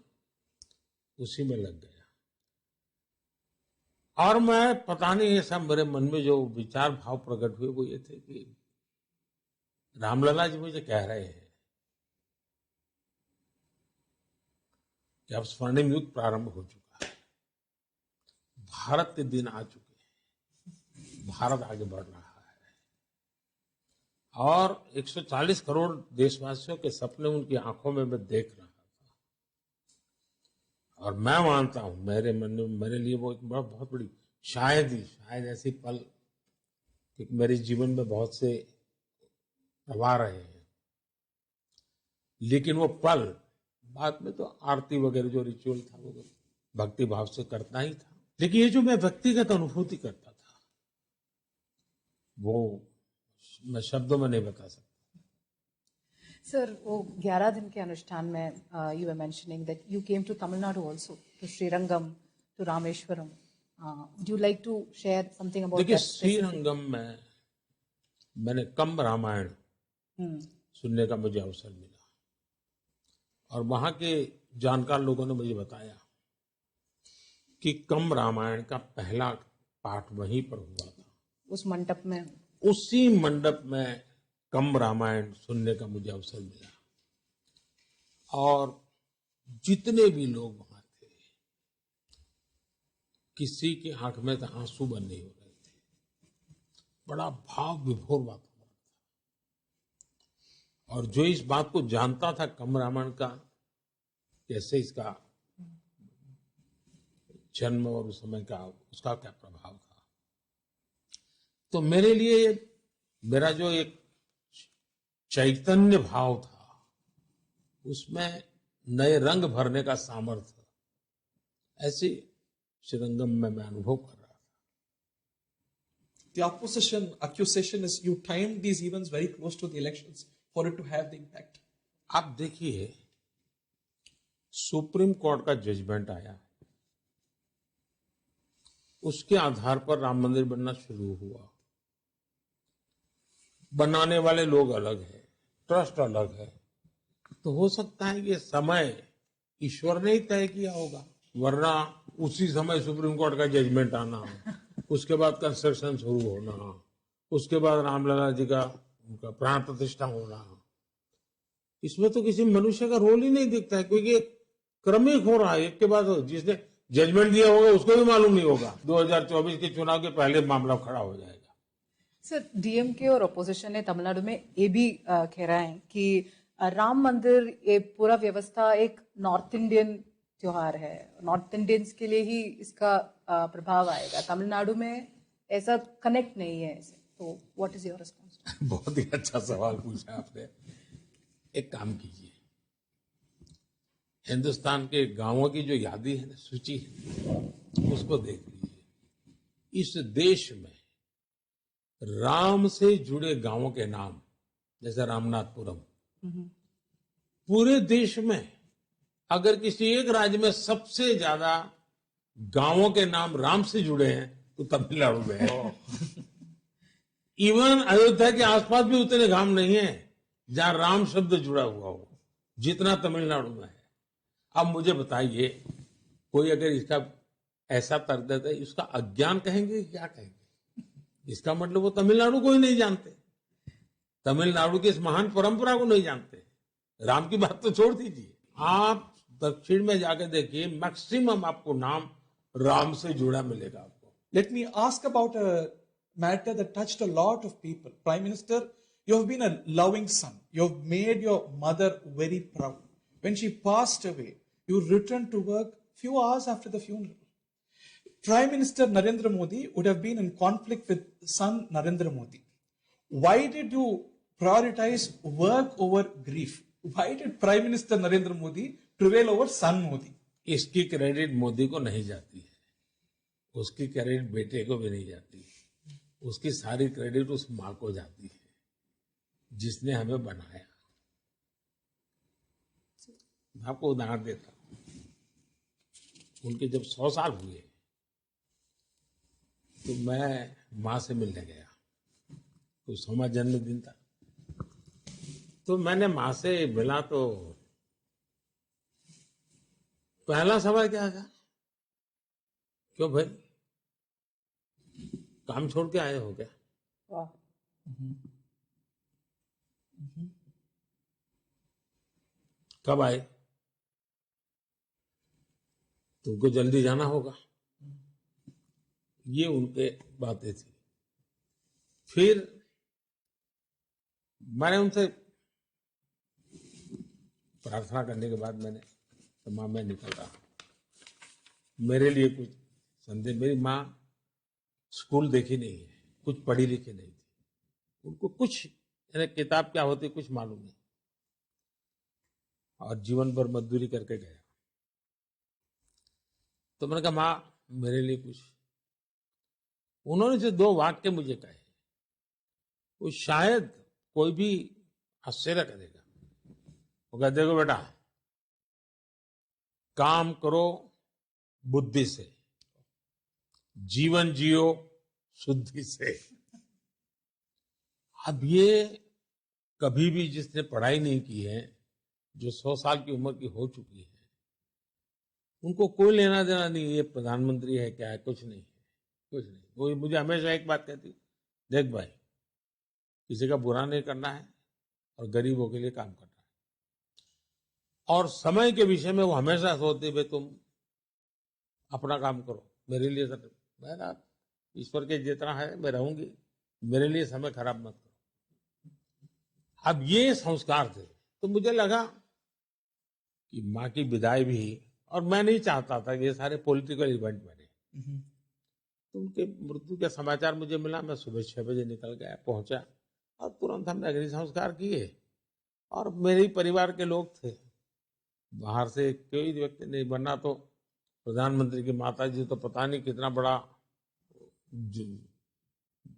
उसी में लग गया। और मैं पता नहीं ऐसा मेरे मन में जो विचार भाव प्रकट हुए वो ये थे कि रामलला जी मुझे कह रहे हैं कि अब स्वर्णिम युग प्रारंभ हो चुका है, भारत के दिन आ चुके हैं, भारत आगे बढ़ रहा है और 140 करोड़ देशवासियों के सपने उनकी आंखों में मैं देख रहा था। और मैं मानता हूं मेरे मन में, मेरे लिए वो एक बहुत बड़ी शायद ऐसी पल कि मेरे जीवन में बहुत से प्रवाह रहे हैं, लेकिन वो पल बाद में तो आरती वगैरह जो रिचुअल था वो भक्ति भाव से करता ही था, लेकिन ये जो मैं व्यक्तिगत अनुभूति करता था वो मैं शब्दों में नहीं बता सकता। सर, वो 11 दिन के अनुष्ठान में you were mentioning that you came to Tamil Nadu also, to Srirangam, to Rameswaram. Would you like to share something about देखिए, दैट? श्रीरंगम में मैंने कम रामायण सुनने का मुझे अवसर मिला और वहां के जानकार लोगों ने मुझे बताया कि कम रामायण का पहला पाठ वहीं पर हुआ था, उस मंडप में। उसी मंडप में कम रामायण सुनने का मुझे अवसर मिला और जितने भी लोग वहां थे किसी की आंख में तो आंसू बंद नहीं हो रहे थे, बड़ा भाव विभोर वातावरण था। और जो इस बात को जानता था कम रामायण का कैसे इसका जन्म और उस समय का उसका क्या प्रभाव था, तो मेरे लिए मेरा जो एक चैतन्य भाव था उसमें नए रंग भरने का सामर्थ्य ऐसे श्रीरंगम में मैं अनुभव कर रहा था। The accusation is you timed these events very close to the elections for it to have the impact. आप देखिए, सुप्रीम कोर्ट का जजमेंट आया, उसके आधार पर राम मंदिर बनना शुरू हुआ। बनाने वाले लोग अलग है, ट्रस्ट अलग है, तो हो सकता है कि समय ईश्वर ने ही तय किया होगा, वरना उसी समय सुप्रीम कोर्ट का जजमेंट आना, उसके बाद कंस्ट्रक्शन शुरू होना, उसके बाद रामलला जी का उनका प्राण प्रतिष्ठा होना, इसमें तो किसी मनुष्य का रोल ही नहीं दिखता है, क्योंकि क्रमिक हो रहा है, एक के बाद जिसने जजमेंट दिया होगा उसको भी मालूम नहीं होगा 2024 के चुनाव के पहले मामला खड़ा हो जाएगा। सर, डीएमके और अपोजिशन ने तमिलनाडु में ये भी कह रहा है कि राम मंदिर ये पूरा व्यवस्था एक नॉर्थ इंडियन त्योहार है, नॉर्थ इंडियंस के लिए ही इसका प्रभाव आएगा, तमिलनाडु में ऐसा कनेक्ट नहीं है ऐसे, तो व्हाट इज योर रिस्पॉन्स? बहुत ही अच्छा सवाल पूछा आपने। एक काम कीजिए, हिंदुस्तान के गांवों की जो यादी है ना, सूची है, उसको देख लीजिए। इस देश में राम से जुड़े गांवों के नाम, जैसे रामनाथपुरम, पूरे देश में अगर किसी एक राज्य में सबसे ज्यादा गांवों के नाम राम से जुड़े हैं तो तमिलनाडु में है। इवन अयोध्या के आसपास भी उतने गांव नहीं है जहां राम शब्द जुड़ा हुआ हो जितना तमिलनाडु में है। अब मुझे बताइए, कोई अगर इसका ऐसा तर्क देता है, इसका अज्ञान कहेंगे, क्या कहेंगे? इसका मतलब वो तमिलनाडु को ही नहीं जानते, तमिलनाडु की इस महान परंपरा को नहीं जानते। राम की बात तो छोड़ दीजिए, आप दक्षिण में जाकर देखिए, मैक्सिमम आपको नाम राम से जुड़ा मिलेगा आपको। Let me ask about a matter that touched a lot of people. Prime Minister, you have been a loving son. You have made your mother very proud. When she passed away, you returned to work few hours after the funeral. Prime Minister Narendra Modi would have been in conflict with son Narendra Modi. Why did you prioritize work over grief? Why did Prime Minister Narendra Modi prevail over son Modi? इसकी क्रेडिट मोदी को नहीं जाती है, उसकी क्रेडिट बेटे को भी नहीं जाती, उसकी सारी क्रेडिट उस माँ को जाती है जिसने हमें बनाया। मैं आपको उदाहरण देता हूं, उनके जब 100 साल हुए तो मैं माँ से मिलने गया, तो 100वां जन्मदिन था, तो मैंने माँ से मिला तो पहला सवाल क्या था, क्यों भाई काम छोड़ के आए हो क्या? वाह। कब आए? तुमको जल्दी जाना होगा। ये उनके बातें थी। फिर मैंने उनसे प्रार्थना करने के बाद मैंने तो माँ मैं निकल रहा हूं, मेरे लिए कुछ संदेश। मेरी माँ स्कूल देखी नहीं है, कुछ पढ़ी लिखी नहीं थी, उनको कुछ किताब क्या होती कुछ मालूम नहीं, और जीवन भर मजदूरी करके गया। तो मैंने कहा माँ मेरे लिए कुछ। उन्होंने जो 2 वाक्य मुझे कहे वो शायद कोई भी आश्चर्य करेगा। वो कहते देखो बेटा, काम करो बुद्धि से, जीवन जियो शुद्धि से। अब ये कभी भी जिसने पढ़ाई नहीं की है, जो 100 साल की उम्र की हो चुकी है, उनको कोई लेना देना नहीं, ये प्रधानमंत्री है क्या है, कुछ नहीं है, कुछ नहीं। वो मुझे हमेशा एक बात कहती, देख भाई किसी का बुरा नहीं करना है और गरीबों के लिए काम करना है। और समय के विषय में वो हमेशा सोचते भाई तुम अपना काम करो, मेरे लिए मेरा ईश्वर के जितना है मैं रहूंगी, मेरे लिए समय खराब मत करो। अब ये संस्कार थे, तो मुझे लगा कि माँ की विदाई भी, और मैं नहीं चाहता था कि ये सारे पॉलिटिकल इवेंट बने। तो उनके मृत्यु का समाचार मुझे मिला, मैं सुबह 6 बजे निकल गया, पहुंचा और तुरंत हमने अग्नि संस्कार किए। और मेरे ही परिवार के लोग थे, बाहर से कोई व्यक्ति नहीं, बनना तो प्रधानमंत्री की माता जी तो पता नहीं कितना बड़ा,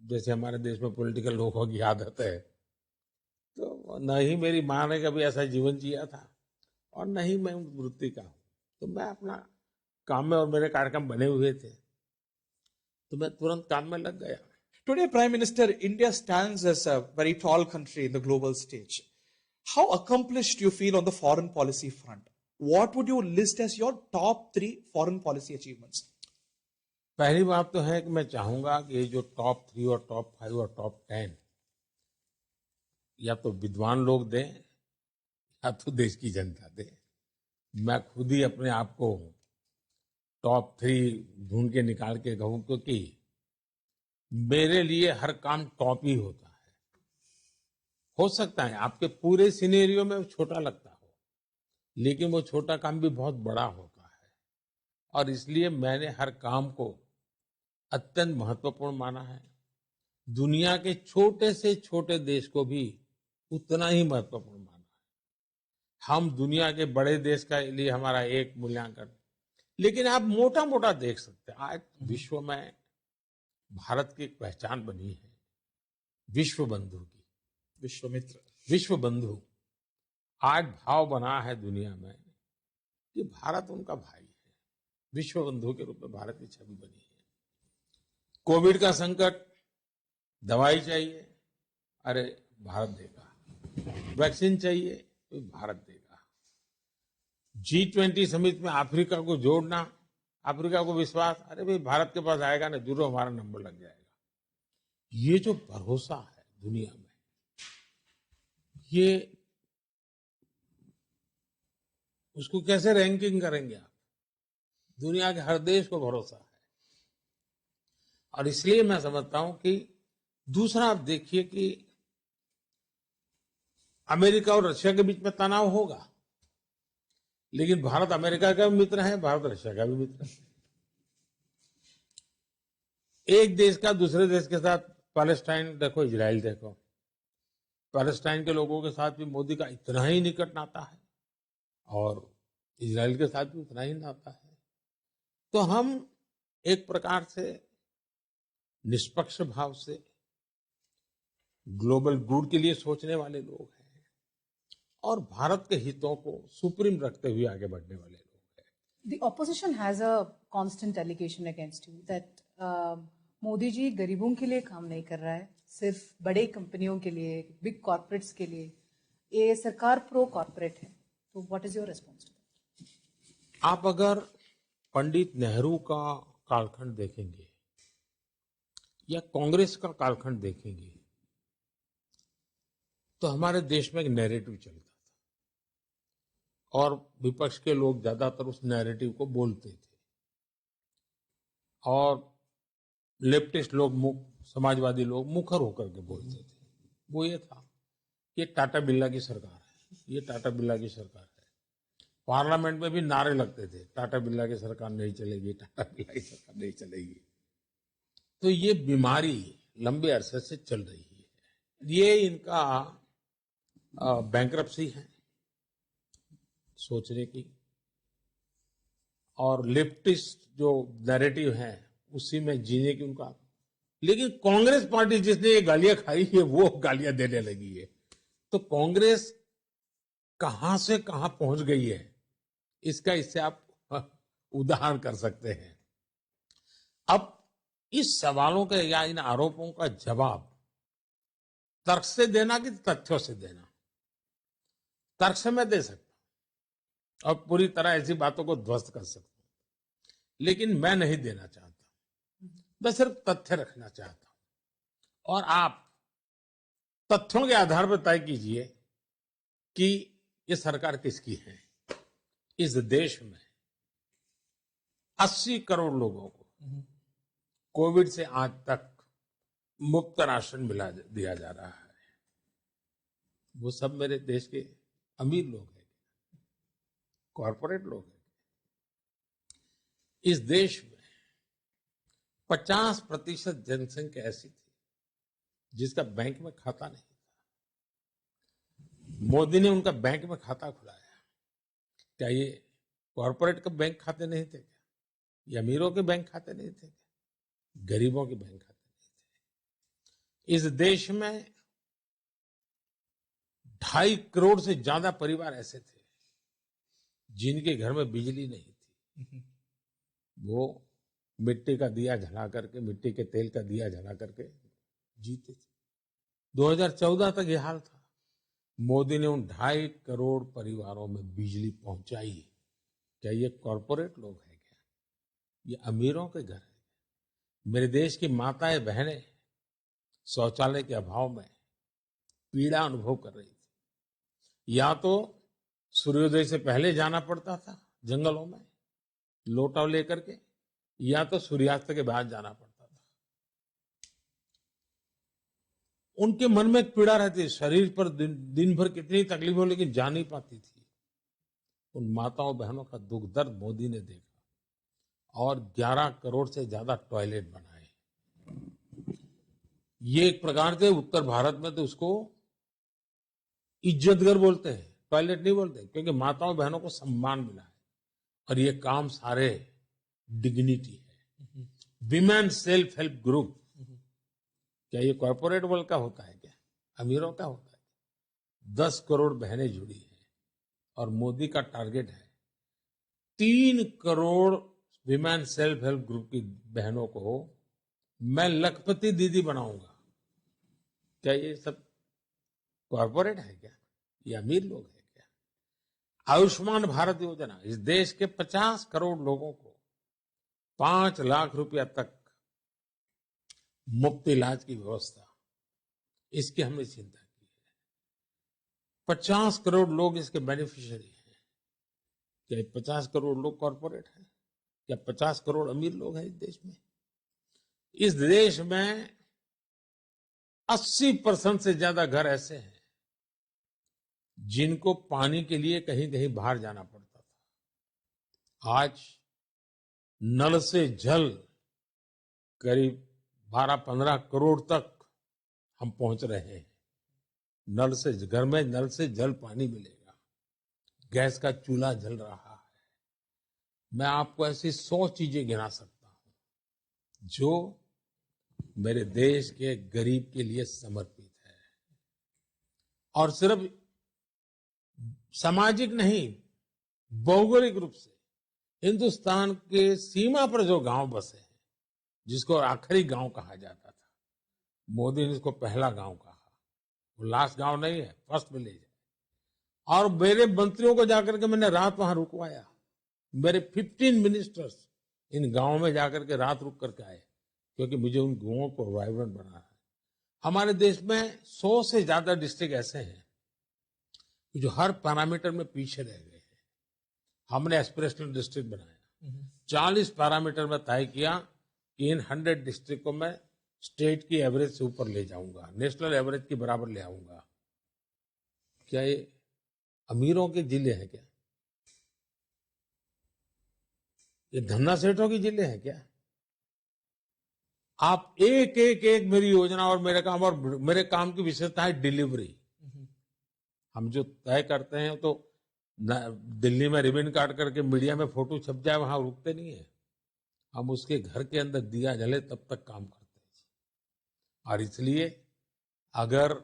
जैसे हमारे देश में पॉलिटिकल लोगों की आदत है, तो न ही मेरी माँ ने कभी ऐसा जीवन जिया था और न ही मैं वृत्ति का हूं। तो मैं अपना काम में, और मेरे कार्यक्रम बने हुए थे, तो मैं तुरंत काम में लग गया। Today, Prime Minister, India stands as a very tall country in the global stage. How accomplished do you feel on the foreign policy front? What would you list as your top 3 foreign policy achievements? पहली बात तो है कि मैं चाहूंगा कि ये जो टॉप 3 और टॉप 5 और टॉप 10 या तो विद्वान लोग दें या तो देश की जनता दे। मैं खुद ही अपने आप को टॉप 3 ढूंढ के निकाल के कहूं, क्योंकि मेरे लिए हर काम टॉप ही होता है। हो सकता है आपके पूरे सिनेरियो में छोटा लगता हो, लेकिन वो छोटा काम भी बहुत बड़ा होता है, और इसलिए मैंने हर काम को अत्यंत महत्वपूर्ण माना है। दुनिया के छोटे से छोटे देश को भी उतना ही महत्वपूर्ण माना है। हम दुनिया के बड़े देश का लिए हमारा एक मूल्यांकन, लेकिन आप मोटा मोटा देख सकते हैं। आज विश्व में भारत की एक पहचान बनी है विश्व बंधु की, विश्वमित्र, विश्व बंधु। आज भाव बना है दुनिया में कि भारत उनका भाई है, विश्व बंधु के रूप में भारत की छवि बनी है। कोविड का संकट, दवाई चाहिए, अरे भारत देगा। वैक्सीन चाहिए तो भारत देगा। G20 समिट में अफ्रीका को जोड़ना, अफ्रीका को विश्वास, अरे भाई भारत के पास आएगा ना, जरूर हमारा नंबर लग जाएगा। ये जो भरोसा है दुनिया में, ये उसको कैसे रैंकिंग करेंगे आप? दुनिया के हर देश को भरोसा है। और इसलिए मैं समझता हूं कि दूसरा, आप देखिए कि अमेरिका और रशिया के बीच में तनाव होगा, लेकिन भारत अमेरिका का भी मित्र है, भारत रशिया का भी मित्र है। एक देश का दूसरे देश के साथ, पैलेस्टाइन देखो, इजराइल देखो, पैलेस्टाइन के लोगों के साथ भी मोदी का इतना ही निकट नाता है और इजराइल के साथ भी उतना ही नाता है। तो हम एक प्रकार से निष्पक्ष भाव से ग्लोबल गुड के लिए सोचने वाले लोग हैं और भारत के हितों को सुप्रीम रखते हुए आगे बढ़ने वाले लोग हैं। The opposition has a constant allegation against you that Modi ji गरीबों के लिए काम नहीं कर रहा है, सिर्फ बड़े कंपनियों के लिए, बिग कॉर्पोरेट्स के लिए। ये सरकार प्रो कॉर्पोरेट है, तो what is your response to that? आप अगर पंडित नेहरू का कालखंड देखेंगे या कांग्रेस का कालखंड देखेंगे तो हमारे देश में एक नैरेटिव चलता था और विपक्ष के लोग ज्यादातर उस नैरेटिव को बोलते थे और लेफ्टिस्ट लोग, समाजवादी लोग मुखर होकर के बोलते थे। वो ये था कि ये टाटा बिरला की सरकार है, ये टाटा बिरला की सरकार है। पार्लियामेंट में भी नारे लगते थे, टाटा बिरला की सरकार नहीं चलेगी, टाटा बिरला की सरकार नहीं चलेगी। तो ये बीमारी लंबे अरसे से चल रही है। ये इनका बैंक्रप्सी है सोचने की, और लेफ्टिस्ट जो नैरेटिव है उसी में जीने की उनका। लेकिन कांग्रेस पार्टी जिसने ये गालियां खाई है वो गालियां देने लगी है। तो कांग्रेस कहां से कहां पहुंच गई है, इसका इससे आप उदाहरण कर सकते हैं। अब इस सवालों के या इन आरोपों का जवाब तर्क से देना कि तथ्यों से देना? तर्क से मैं दे सकता और पूरी तरह ऐसी बातों को ध्वस्त कर सकता हूं, लेकिन मैं नहीं देना चाहता। मैं सिर्फ तथ्य रखना चाहता हूं और आप तथ्यों के आधार पर तय कीजिए कि ये सरकार किसकी है। इस देश में 80 करोड़ लोगों को कोविड से आज तक मुफ्त राशन दिया जा रहा है। वो सब मेरे देश के अमीर लोग हैं, कॉरपोरेट लोग हैं। इस देश में 50% जनसंख्या ऐसी थी जिसका बैंक में खाता नहीं था। मोदी ने उनका बैंक में खाता खुलाया। क्या ये कॉरपोरेट के बैंक खाते नहीं थे क्या? ये अमीरों के बैंक खाते नहीं थे क्या? गरीबों के बैंक खाते नहीं थे। इस देश में 2.5 करोड़ से ज्यादा परिवार ऐसे थे जिनके घर में बिजली नहीं थी। वो मिट्टी का दिया जला करके, मिट्टी के तेल का दिया जला करके जीते थे। 2014 तक ये हाल था। मोदी ने उन 2.5 करोड़ परिवारों में बिजली पहुंचाई। क्या ये कॉरपोरेट लोग हैं क्या? ये अमीरों के घर है? मेरे देश की माताएं बहनें शौचालय के अभाव में पीड़ा अनुभव कर रही थी। या तो सूर्योदय से पहले जाना पड़ता था जंगलों में लोटा लेकर के, या तो सूर्यास्त के बाद जाना पड़ता था। उनके मन में एक पीड़ा रहती, शरीर पर दिन भर कितनी तकलीफ हो लेकिन जा नहीं पाती थी। उन माताओं बहनों का दुख दर्द मोदी ने देखा और 11 करोड़ से ज्यादा टॉयलेट बनाए। ये एक प्रकार से उत्तर भारत में तो उसको इज्जतघर बोलते हैं, टॉयलेट नहीं बोलते, क्योंकि माताओं बहनों को सम्मान मिला है और ये काम सारे डिग्निटी है। विमेन सेल्फ हेल्प ग्रुप, क्या ये कॉर्पोरेट वर्ल्ड का होता है क्या? अमीरों का होता है? 10 करोड़ बहनें जुड़ी हैं और मोदी का टारगेट है 3 crore women self help group की बहनों को मैं लखपति दीदी बनाऊंगा। क्या ये सब कॉर्पोरेट है क्या? ये अमीर लोग हैं क्या? आयुष्मान भारत योजना, इस देश के 50 करोड़ लोगों को 5 लाख रुपया तक मुफ्त इलाज की व्यवस्था, इसकी हमने चिंता की है। 50 करोड़ लोग इसके बेनिफिशियरी हैं। क्या 50 करोड़ लोग कॉर्पोरेट हैं? क्या 50 करोड़ अमीर लोग हैं इस देश में? इस देश में 80% से ज्यादा घर ऐसे हैं जिनको पानी के लिए कहीं कहीं बाहर जाना पड़ता था। आज नल से जल करीब 12-15 करोड़ तक हम पहुंच रहे हैं। नल से घर में नल से जल पानी मिलेगा, गैस का चूल्हा जल रहा है। मैं आपको ऐसी 100 चीजें गिना सकता हूं जो मेरे देश के गरीब के लिए समर्पित है। और सिर्फ सामाजिक नहीं, भौगोलिक रूप से हिंदुस्तान के सीमा पर जो गांव बसे हैं, जिसको आखिरी गांव कहा जाता था, मोदी ने इसको पहला गांव कहा। वो लास्ट गांव नहीं है, फर्स्ट विलेज है। और मेरे मंत्रियों को जाकर के मैंने रात वहां रुकवाया। मेरे 15 मिनिस्टर्स इन गांवों में जाकर के रात रुक करके आए, क्योंकि मुझे उन गांवों को वाइब्रेंट बनाना है। हमारे देश में 100 से ज्यादा डिस्ट्रिक्ट ऐसे हैं जो हर पैरामीटर में पीछे रह गए हैं। हमने एस्पिरेशनल डिस्ट्रिक्ट बनाया, 40 पैरामीटर में तय किया कि इन 100 डिस्ट्रिक्ट को मैं स्टेट की एवरेज से ऊपर ले जाऊंगा, नेशनल एवरेज के बराबर ले आऊंगा। क्या ये अमीरों के जिले हैं क्या? ये धन्ना सेठों की जिले हैं क्या? आप एक एक एक मेरी योजना और मेरे काम की विशेषता है डिलीवरी। हम जो तय करते हैं तो दिल्ली में रिबन काट करके मीडिया में फोटो छप जाए वहां रुकते नहीं है। हम उसके घर के अंदर दिया जले तब तक काम करते हैं। और इसलिए अगर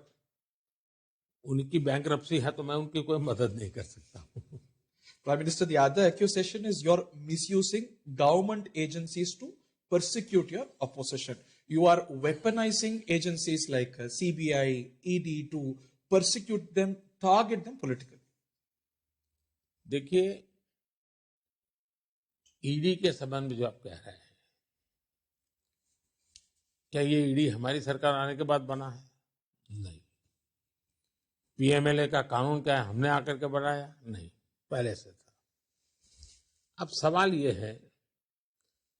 उनकी बैंकरप्सी है तो मैं उनकी कोई मदद नहीं कर सकता हूं। Prime Minister, the other accusation is you're misusing government agencies to persecute your opposition. You are weaponizing agencies like CBI, ED to persecute them, target them politically. देखिए, ईडी के संबंध में जो आप कह रहे हैं, क्या ये ईडी हमारी सरकार आने के बाद बना है? नहीं। पीएमएलए का कानून क्या है हमने आकर के बनाया? नहीं, पहले से था। अब सवाल ये है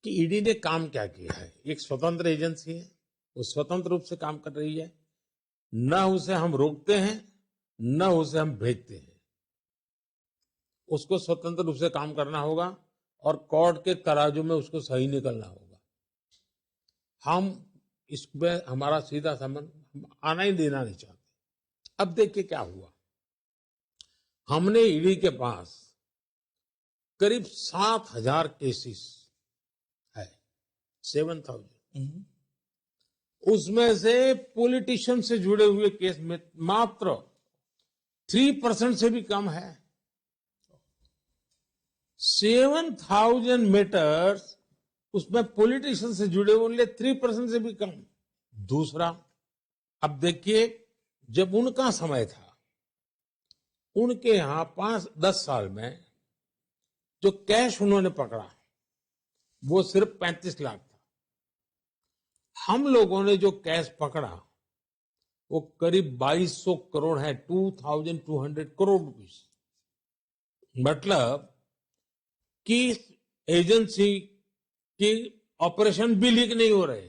कि ईडी ने काम क्या किया है। एक स्वतंत्र एजेंसी है, वो स्वतंत्र रूप से काम कर रही है। न उसे हम रोकते हैं, न उसे हम भेजते हैं। उसको स्वतंत्र रूप से काम करना होगा और कोर्ट के तराजू में उसको सही निकलना होगा। हम इसमें हमारा सीधा संबंध आना ही देना नहीं चाहते। अब देखिए क्या हुआ। हमने ईडी के पास करीब 7,000 केसेस है, 7,000। उसमें से पॉलिटिशियन से जुड़े हुए केस में मात्र 3% से भी कम है। 7,000 मैटर्स उसमें पॉलिटिशियन से जुड़े हुए 3% से भी कम। दूसरा, अब देखिए, जब उनका समय था, उनके यहां 5-10 साल में जो कैश उन्होंने पकड़ा वो सिर्फ 35 लाख था। हम लोगों ने जो कैश पकड़ा वो करीब 2200 करोड़ है, 2,200 करोड़ रुपीस। मतलब कि एजेंसी की ऑपरेशन भी लीक नहीं हो रहे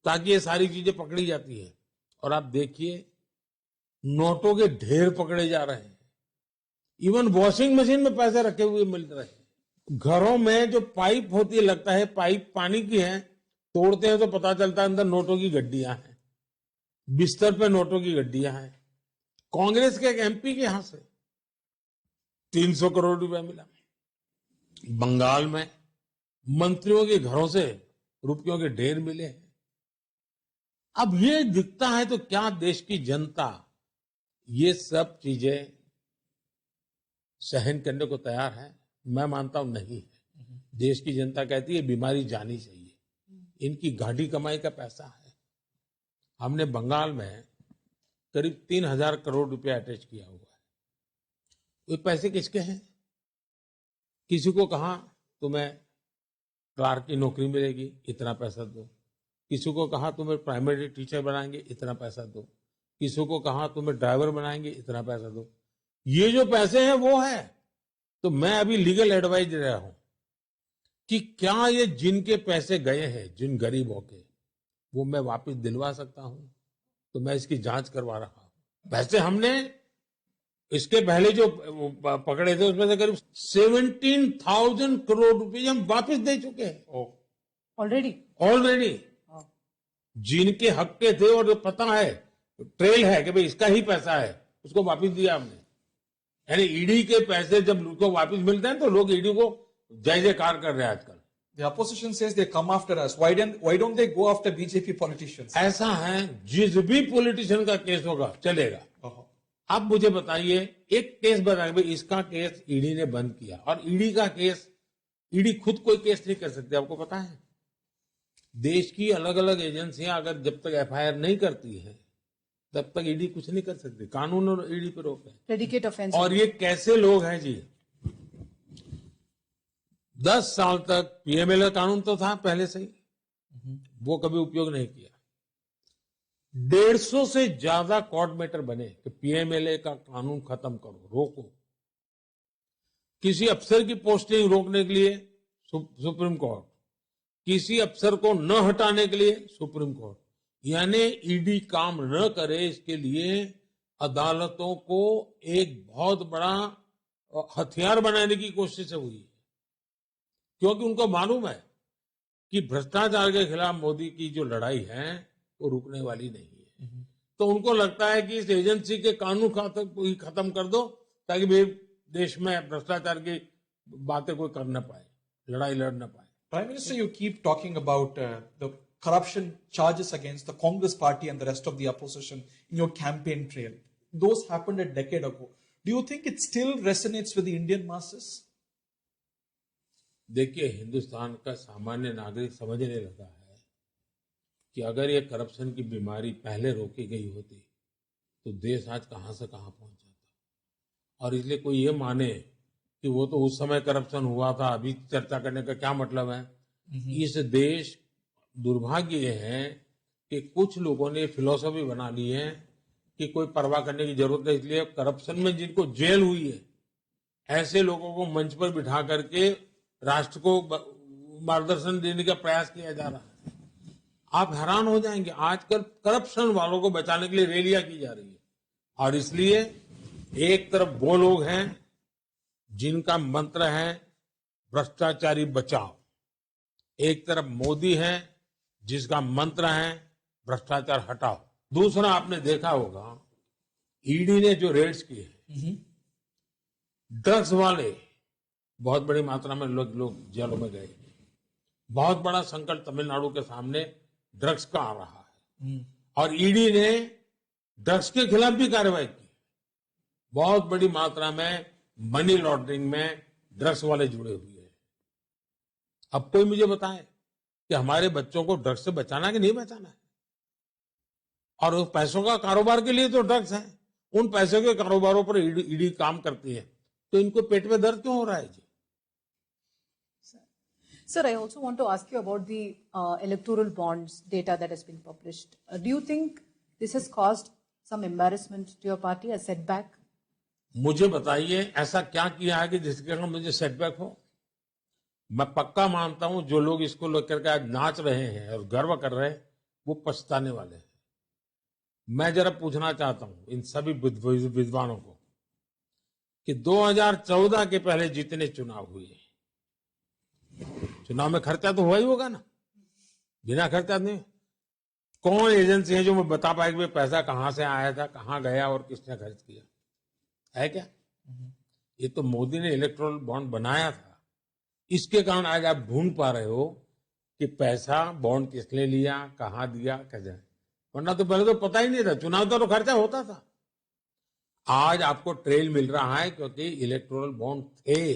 ताकि ये सारी चीजें पकड़ी जाती है। और आप देखिए, नोटों के ढेर पकड़े जा रहे हैं। इवन वॉशिंग मशीन में पैसे रखे हुए मिल रहे हैं। घरों में जो पाइप होती है, लगता है पाइप पानी की है, तोड़ते हैं तो पता चलता है अंदर नोटों की गड्डियां हैं। बिस्तर पे नोटों की गड्डियां हैं। कांग्रेस के एक एमपी के यहां से 300 करोड़ रुपया मिला। बंगाल में मंत्रियों के घरों से रुपयों के ढेर मिले हैं। अब ये दिखता है तो क्या देश की जनता ये सब चीजें सहन करने को तैयार है? मैं मानता हूं नहीं है। देश की जनता कहती है बीमारी जानी चाहिए, इनकी गाढ़ी कमाई का पैसा है। हमने बंगाल में करीब 3,000 करोड़ रुपया अटैच किया हुआ है। ये पैसे किसके हैं? किसी को कहा तुम्हें क्लार्क की नौकरी मिलेगी, इतना पैसा दो। किसी को कहा तुम्हें प्राइमरी टीचर बनाएंगे, इतना पैसा दो। किसी को कहा तुम्हें ड्राइवर बनाएंगे, इतना पैसा दो। ये जो पैसे हैं वो है। तो मैं अभी लीगल एडवाइस दे रहा हूं कि क्या ये जिनके पैसे गए हैं, जिन गरीबों के, वो मैं वापस दिलवा सकता हूं? तो मैं इसकी जांच करवा रहा हूं। वैसे हमने इसके पहले जो पकड़े थे उसमें से करीब 17,000 करोड़ रुपए हम वापस दे चुके हैं Oh, ऑलरेडी? ऑलरेडी। जिनके हक के थे और पता है, ट्रेल है कि भाई इसका ही पैसा है, उसको वापस दिया हमने। यानी ईडी के पैसे जब उसको वापस मिलते हैं तो लोग ईडी को जय जयकार कर रहे हैं आजकल। the opposition says they come after us. Why don't they go after BJP politicians? ऐसा है, जिस भी पॉलिटिशियन का केस होगा चलेगा। Oh. आप मुझे बताइए, एक केस बताइए भाई, इसका केस ईडी ने बंद किया, और ईडी का केस, ईडी खुद कोई केस नहीं कर सकती, आपको पता है। देश की अलग अलग एजेंसियां अगर जब तक एफआईआर नहीं करती है तब तक ईडी कुछ नहीं कर सकती। कानून और ईडी पे रोक है। Predicate offence. और ये कैसे लोग हैं जी, 10 साल तक पीएमएलए कानून तो था पहले से ही, वो कभी उपयोग नहीं किया। 150 से ज्यादा कोर्ट मैटर बने कि पीएमएलए का कानून खत्म करो, रोको। किसी अफसर की पोस्टिंग रोकने के लिए सुप्रीम कोर्ट, किसी अफसर को न हटाने के लिए सुप्रीम कोर्ट। यानी ईडी काम न करे इसके लिए अदालतों को एक बहुत बड़ा हथियार बनाने की कोशिश हुई है, क्योंकि उनको मालूम है कि भ्रष्टाचार के खिलाफ मोदी की जो लड़ाई है वो रुकने वाली नहीं है। तो उनको लगता है कि इस एजेंसी के कानून खत्म कर दो ताकि देश में भ्रष्टाचार की बातें कोई कर न पाए, लड़ाई लड़ न पाए। Prime Minister, you keep talking about the corruption charges against the Congress party and the rest of the opposition in your campaign trail. Those happened a decade ago. Do you think it still resonates with the Indian masses? देखिए, हिंदुस्तान का सामान्य नागरिक समझने लगा है कि अगर ये करप्शन की बीमारी पहले रोकी गई होती तो देश आज कहां से कहां पहुंच जाता। और इसलिए कोई ये माने कि वो तो उस समय करप्शन हुआ था, अभी चर्चा करने का क्या मतलब है। इस देश, दुर्भाग्य ये है कि कुछ लोगों ने फिलॉसफी बना ली है कि कोई परवाह करने की जरूरत नहीं, इसलिए करप्शन में जिनको जेल हुई है ऐसे लोगों को मंच पर बिठा करके राष्ट्र को मार्गदर्शन देने का प्रयास किया जा रहा है। आप हैरान हो जाएंगे, आजकल करप्शन वालों को बचाने के लिए रैलियां की जा रही है। और इसलिए एक तरफ वो लोग हैं जिनका मंत्र है भ्रष्टाचारी बचाओ, एक तरफ मोदी है जिसका मंत्र है भ्रष्टाचार हटाओ। दूसरा, आपने देखा होगा ईडी ने जो रेड्स किए हैं, ड्रग्स वाले बहुत बड़ी मात्रा में लोग जेलों में गए। बहुत बड़ा संकट तमिलनाडु के सामने ड्रग्स का आ रहा है, और ईडी ने ड्रग्स के खिलाफ भी कार्रवाई की। बहुत बड़ी मात्रा में मनी लॉन्ड्रिंग में ड्रग्स वाले जुड़े हुए हैं। अब कोई मुझे बताए कि हमारे बच्चों को ड्रग्स से बचाना है कि नहीं बचाना है। और उस पैसों का कारोबार के लिए तो ड्रग्स है, उन पैसों के कारोबारों पर ईडी काम करती है, तो इनको पेट में दर्द क्यों हो रहा है जी। Sir, I also want to ask you about the electoral bonds data that has been published. Do you think this has caused some embarrassment to your party, a setback? मुझे बताइए ऐसा क्या किया है कि जिसके कारण मुझे सेटबैक हो। मैं पक्का मानता हूं जो लोग इसको लेकर के आज नाच रहे हैं और गर्व कर रहे हैं वो पछताने वाले हैं। मैं जरा पूछना चाहता हूं इन सभी विद्वानों को कि 2014 के पहले जितने चुनाव हुए, चुनाव में खर्चा तो हुआ ही होगा ना, बिना खर्चा नहीं। कौन एजेंसी है जो मैं बता पाए कि पैसा कहां से आया था, कहां गया और किसने खर्च किया है क्या? ये तो मोदी ने इलेक्ट्रोल बॉन्ड बनाया था, इसके कारण आज आप ढूंढ पा रहे हो कि पैसा बॉन्ड किसने लिया, कहां दिया, कैसे। वरना तो पहले तो पता ही नहीं था, चुनाव का तो खर्चा होता था। आज आपको ट्रेल मिल रहा है क्योंकि इलेक्टोरल बॉन्ड थे।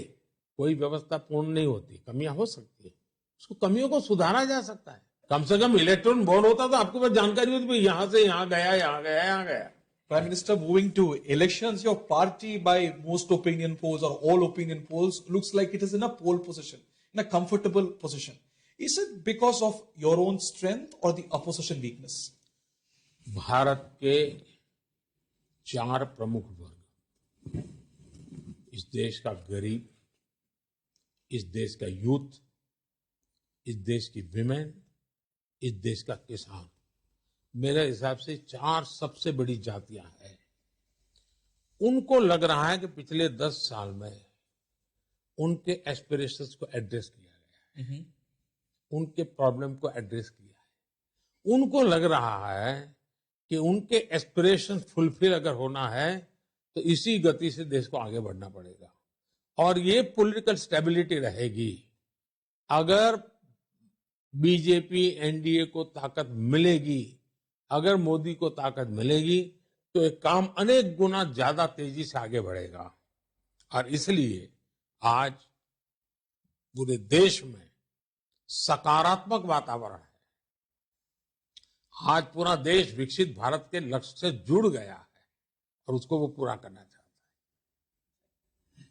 कोई व्यवस्था पूर्ण नहीं होती, कमियां हो सकती है, उसको कमियों को सुधारा जा सकता है। कम से कम इलेक्ट्रॉन बॉन्ड होता तो आपको बस जानकारी होती भाई यहां से यहां गया, यहां गया, यहां गया। Prime Minister, moving to elections, your party by most opinion polls or all opinion polls looks like it is in a pole position, in a comfortable position. Is it because of your own strength or the opposition weakness? Bharat के 4 प्रमुख वर्ग, इस देश का गरीब, इस देश का यूथ, इस देश की विमेन, इस देश का किसान, मेरे हिसाब से 4 सबसे बड़ी जातियां हैं। उनको लग रहा है कि पिछले 10 साल में उनके एस्पिरेशंस को एड्रेस किया गया है, उनके प्रॉब्लम को एड्रेस किया है। उनको लग रहा है कि उनके एस्पिरेशन फुलफिल अगर होना है तो इसी गति से देश को आगे बढ़ना पड़ेगा और ये पॉलिटिकल स्टेबिलिटी रहेगी अगर बीजेपी एनडीए को ताकत मिलेगी, अगर मोदी को ताकत मिलेगी तो ये काम अनेक गुना ज्यादा तेजी से आगे बढ़ेगा। और इसलिए आज पूरे देश में सकारात्मक वातावरण है। आज पूरा देश विकसित भारत के लक्ष्य से जुड़ गया है और उसको वो पूरा करना चाहता है।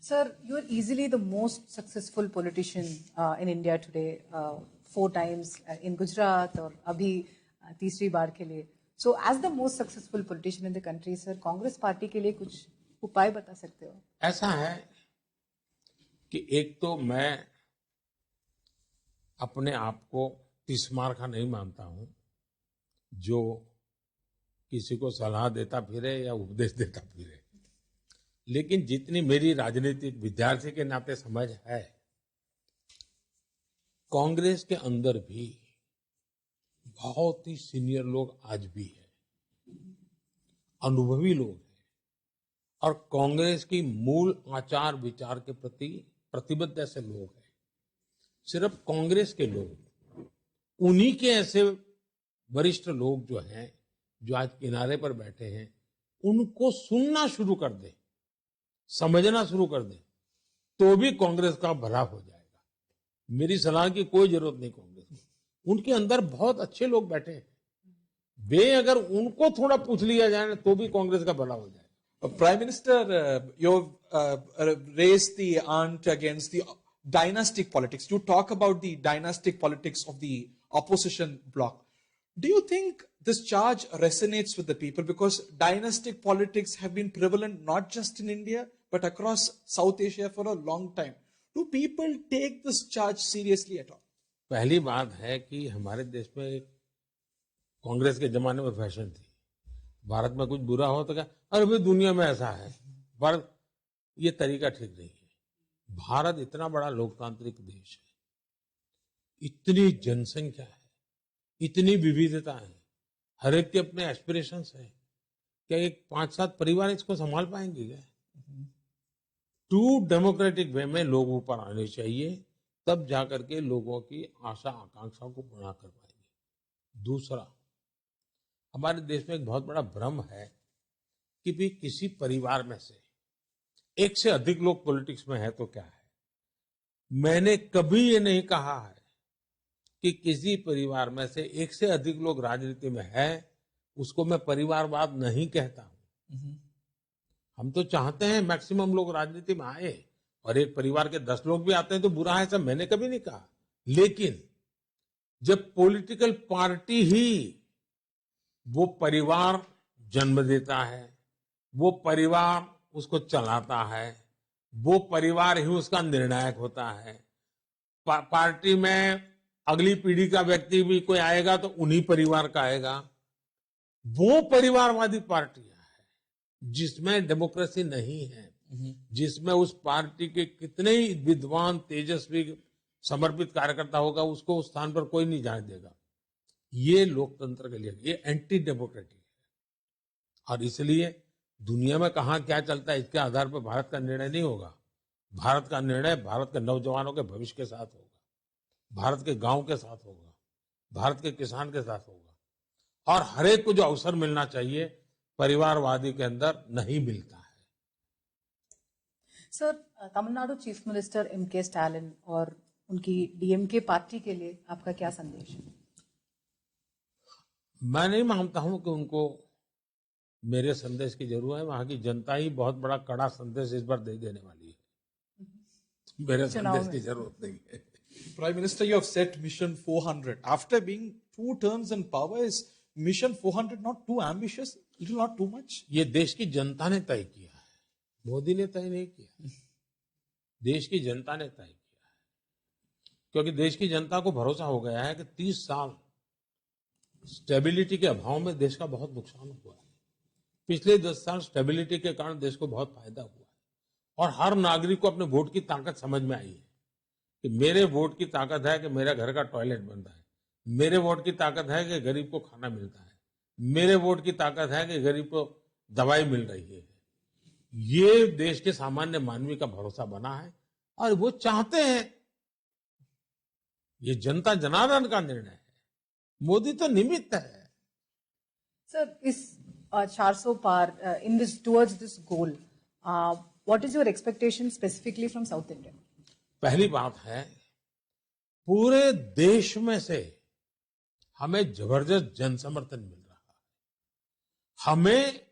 Sir, you are easily the most successful politician in India today. 4 times in Gujarat और अभी तीसरी बार के लिए. So, as the most successful politician in the country, sir, Congress party के लिए कुछ उपाय बता सकते हो? ऐसा है कि एक तो मैं अपने आप को तिस्मार का नहीं मानता हूं जो किसी को सलाह देता फिरे या उपदेश देता फिरे, लेकिन जितनी मेरी राजनीतिक विद्यार्थी के नाते समझ है, कांग्रेस के अंदर भी बहुत ही सीनियर लोग आज भी हैं, अनुभवी लोग हैं और कांग्रेस की मूल आचार विचार के प्रति प्रतिबद्ध ऐसे लोग हैं। सिर्फ कांग्रेस के लोग, उन्हीं के ऐसे वरिष्ठ लोग जो हैं, जो आज किनारे पर बैठे हैं, उनको सुनना शुरू कर दे, समझना शुरू कर दे, तो भी कांग्रेस का भला हो जाएगा। मेरी सलाह की कोई जरूरत नहीं कांग्रेस को, उनके अंदर बहुत अच्छे लोग बैठे हैं, वे अगर उनको थोड़ा पूछ लिया जाए तो भी कांग्रेस का भला हो जाएगा। Prime Minister, you've raised the ant against the dynastic politics. You talk about the dynastic politics of the opposition bloc. Do you think this charge resonates with the people? Because dynastic politics have been prevalent not just in India, but across South Asia for a long time. Do people take this charge seriously at all? पहली बात है कि हमारे देश में कांग्रेस के जमाने में फैशन थी, भारत में कुछ बुरा हो तो क्या, अरे भाई दुनिया में ऐसा है, भारत, ये तरीका ठीक नहीं है। भारत इतना बड़ा लोकतांत्रिक देश है, इतनी जनसंख्या है, इतनी विविधता है, हर एक के अपने एस्पिरेशंस हैं, क्या एक 5-7 परिवार इसको संभाल पाएंगे क्या? टू डेमोक्रेटिक वे में लोग ऊपर आने चाहिए, तब जाकर के लोगों की आशा आकांक्षा को पूरा कर पाएंगे। दूसरा, हमारे देश में एक बहुत बड़ा भ्रम है कि भी किसी परिवार में से एक से अधिक लोग पॉलिटिक्स में है तो क्या है। मैंने कभी ये नहीं कहा है कि किसी परिवार में से एक से अधिक लोग राजनीति में है, उसको मैं परिवारवाद नहीं कहता हूं। हम तो चाहते हैं मैक्सिमम लोग राजनीति में आए, और एक परिवार के 10 लोग भी आते हैं तो बुरा है, सब मैंने कभी नहीं कहा। लेकिन जब पॉलिटिकल पार्टी ही वो परिवार जन्म देता है, वो परिवार उसको चलाता है, वो परिवार ही उसका निर्णायक होता है, पार्टी में अगली पीढ़ी का व्यक्ति भी कोई आएगा तो उन्हीं परिवार का आएगा, वो परिवारवादी पार्टियां हैं जिसमें डेमोक्रेसी नहीं है, जिसमें उस पार्टी के कितने ही विद्वान तेजस्वी समर्पित कार्यकर्ता होगा, उसको उस स्थान पर कोई नहीं जाने देगा। ये लोकतंत्र के लिए ये एंटी डेमोक्रेटिक है, और इसलिए दुनिया में कहां क्या चलता है इसके आधार पर भारत का निर्णय नहीं होगा। भारत का निर्णय भारत के नौजवानों के भविष्य के साथ होगा, भारत के गांव के साथ होगा, भारत के किसान के साथ होगा, और हर एक को जो अवसर मिलना चाहिए परिवारवादी के अंदर नहीं मिलता है। Sir, Tamil Nadu chief minister MK. Stalin और उनकी डीएमके पार्टी के लिए आपका क्या संदेश है? मैं नहीं मानता हूं कि उनको मेरे संदेश की जरूरत है, वहां की जनता ही बहुत बड़ा कड़ा संदेश इस बार दे देने वाली है, मेरे संदेश की जरूरत नहीं है। Prime Minister, you have set Mission 400. After being 2 terms in power, is Mission 400 not too ambitious? Little not too much? ये देश की जनता ने तय किया है, मोदी ने तय नहीं किया, देश की जनता ने तय किया है। क्योंकि देश की जनता को भरोसा हो गया है कि 30 साल स्टेबिलिटी के अभाव में देश का बहुत नुकसान हुआ है, पिछले 10 साल स्टेबिलिटी के कारण देश को बहुत फायदा हुआ है और हर नागरिक को अपने वोट की ताकत समझ में आई है कि मेरे वोट की ताकत है कि मेरा घर का टॉयलेट बन रहा है, मेरे वोट की ताकत है कि गरीब को खाना मिलता है, मेरे वोट की ताकत है कि गरीब को दवाई मिल रही है। ये देश के सामान्य मानवी का भरोसा बना है और वो चाहते हैं, ये जनता जनार्दन का निर्णय है, मोदी तो निमित्त है। सर, इस 400 पार in this towards this goal, what is your expectation specifically from South India? पहली बात है, पूरे देश में से हमें जबरदस्त जन समर्थन मिल रहा है। हमें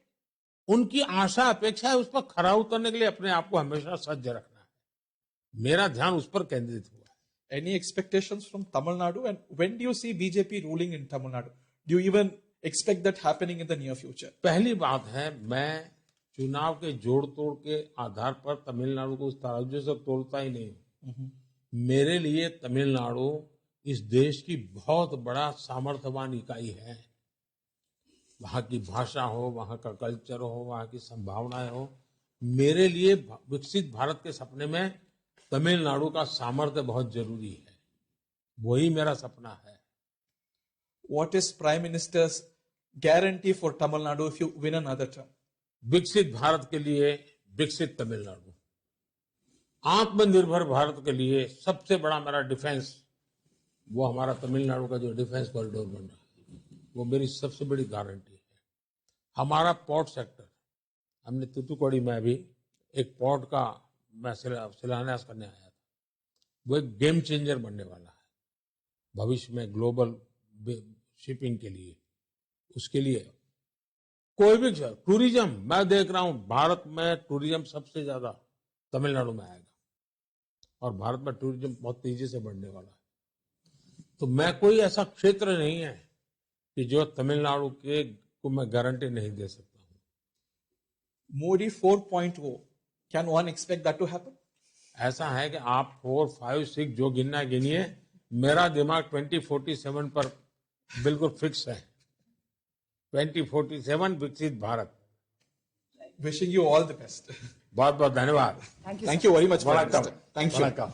उनकी आशा अपेक्षा है, उस पर खरा उतरने के लिए अपने आप को हमेशा सज्ज रखना है। मेरा ध्यान उस पर केंद्रित हुआ है। Any expectations from Tamil Nadu? And when do you see BJP ruling in Tamil Nadu? Do you even expect that happening in the near future? पहली बात है, मैं चुनाव के जोड़ तोड़ के आधार पर तमिलनाडु को उस तराजू से तोड़ता ही नहीं हूं। मेरे लिए तमिलनाडु इस देश की बहुत बड़ा सामर्थ्यवान इकाई है। वहां की भाषा हो, वहां का कल्चर हो, वहां की संभावनाएं हो, मेरे लिए विकसित भारत के सपने में तमिलनाडु का सामर्थ्य बहुत जरूरी है। वही मेरा सपना है। What is Prime Minister's guarantee for Tamil Nadu if you win another term? विकसित भारत के लिए विकसित तमिलनाडु, आत्मनिर्भर भारत के लिए सबसे बड़ा मेरा डिफेंस, वो हमारा तमिलनाडु का जो डिफेंस कॉरिडोर बन रहा है, वो मेरी सबसे बड़ी गारंटी है। हमारा पोर्ट सेक्टर, हमने तूतुकुड़ी में भी एक पोर्ट का मैं शिलान्यास करने आया था। वो एक गेम चेंजर बनने वाला है भविष्य में ग्लोबल शिपिंग के लिए। उसके लिए कोई भी टूरिज्म, मैं देख रहा हूं भारत में टूरिज्म सबसे ज्यादा तमिलनाडु में आएगा और भारत में टूरिज्म बहुत तेजी से बढ़ने वाला है। तो मैं कोई ऐसा क्षेत्र नहीं है कि जो तमिलनाडु के को मैं गारंटी नहीं दे सकता हूं। Modi 4.0, can one expect that to happen? ऐसा है कि आप 4, 5, 6 जो गिनना गिनिए, मेरा दिमाग 2047 पर बिल्कुल फिक्स है। 2047 विकसित Bharat. Wishing you all the best. बहुत बहुत धन्यवाद। Thank you, Thank sir. you very much, Prime Vanakkam. Minister. Thank you. Vanakkam.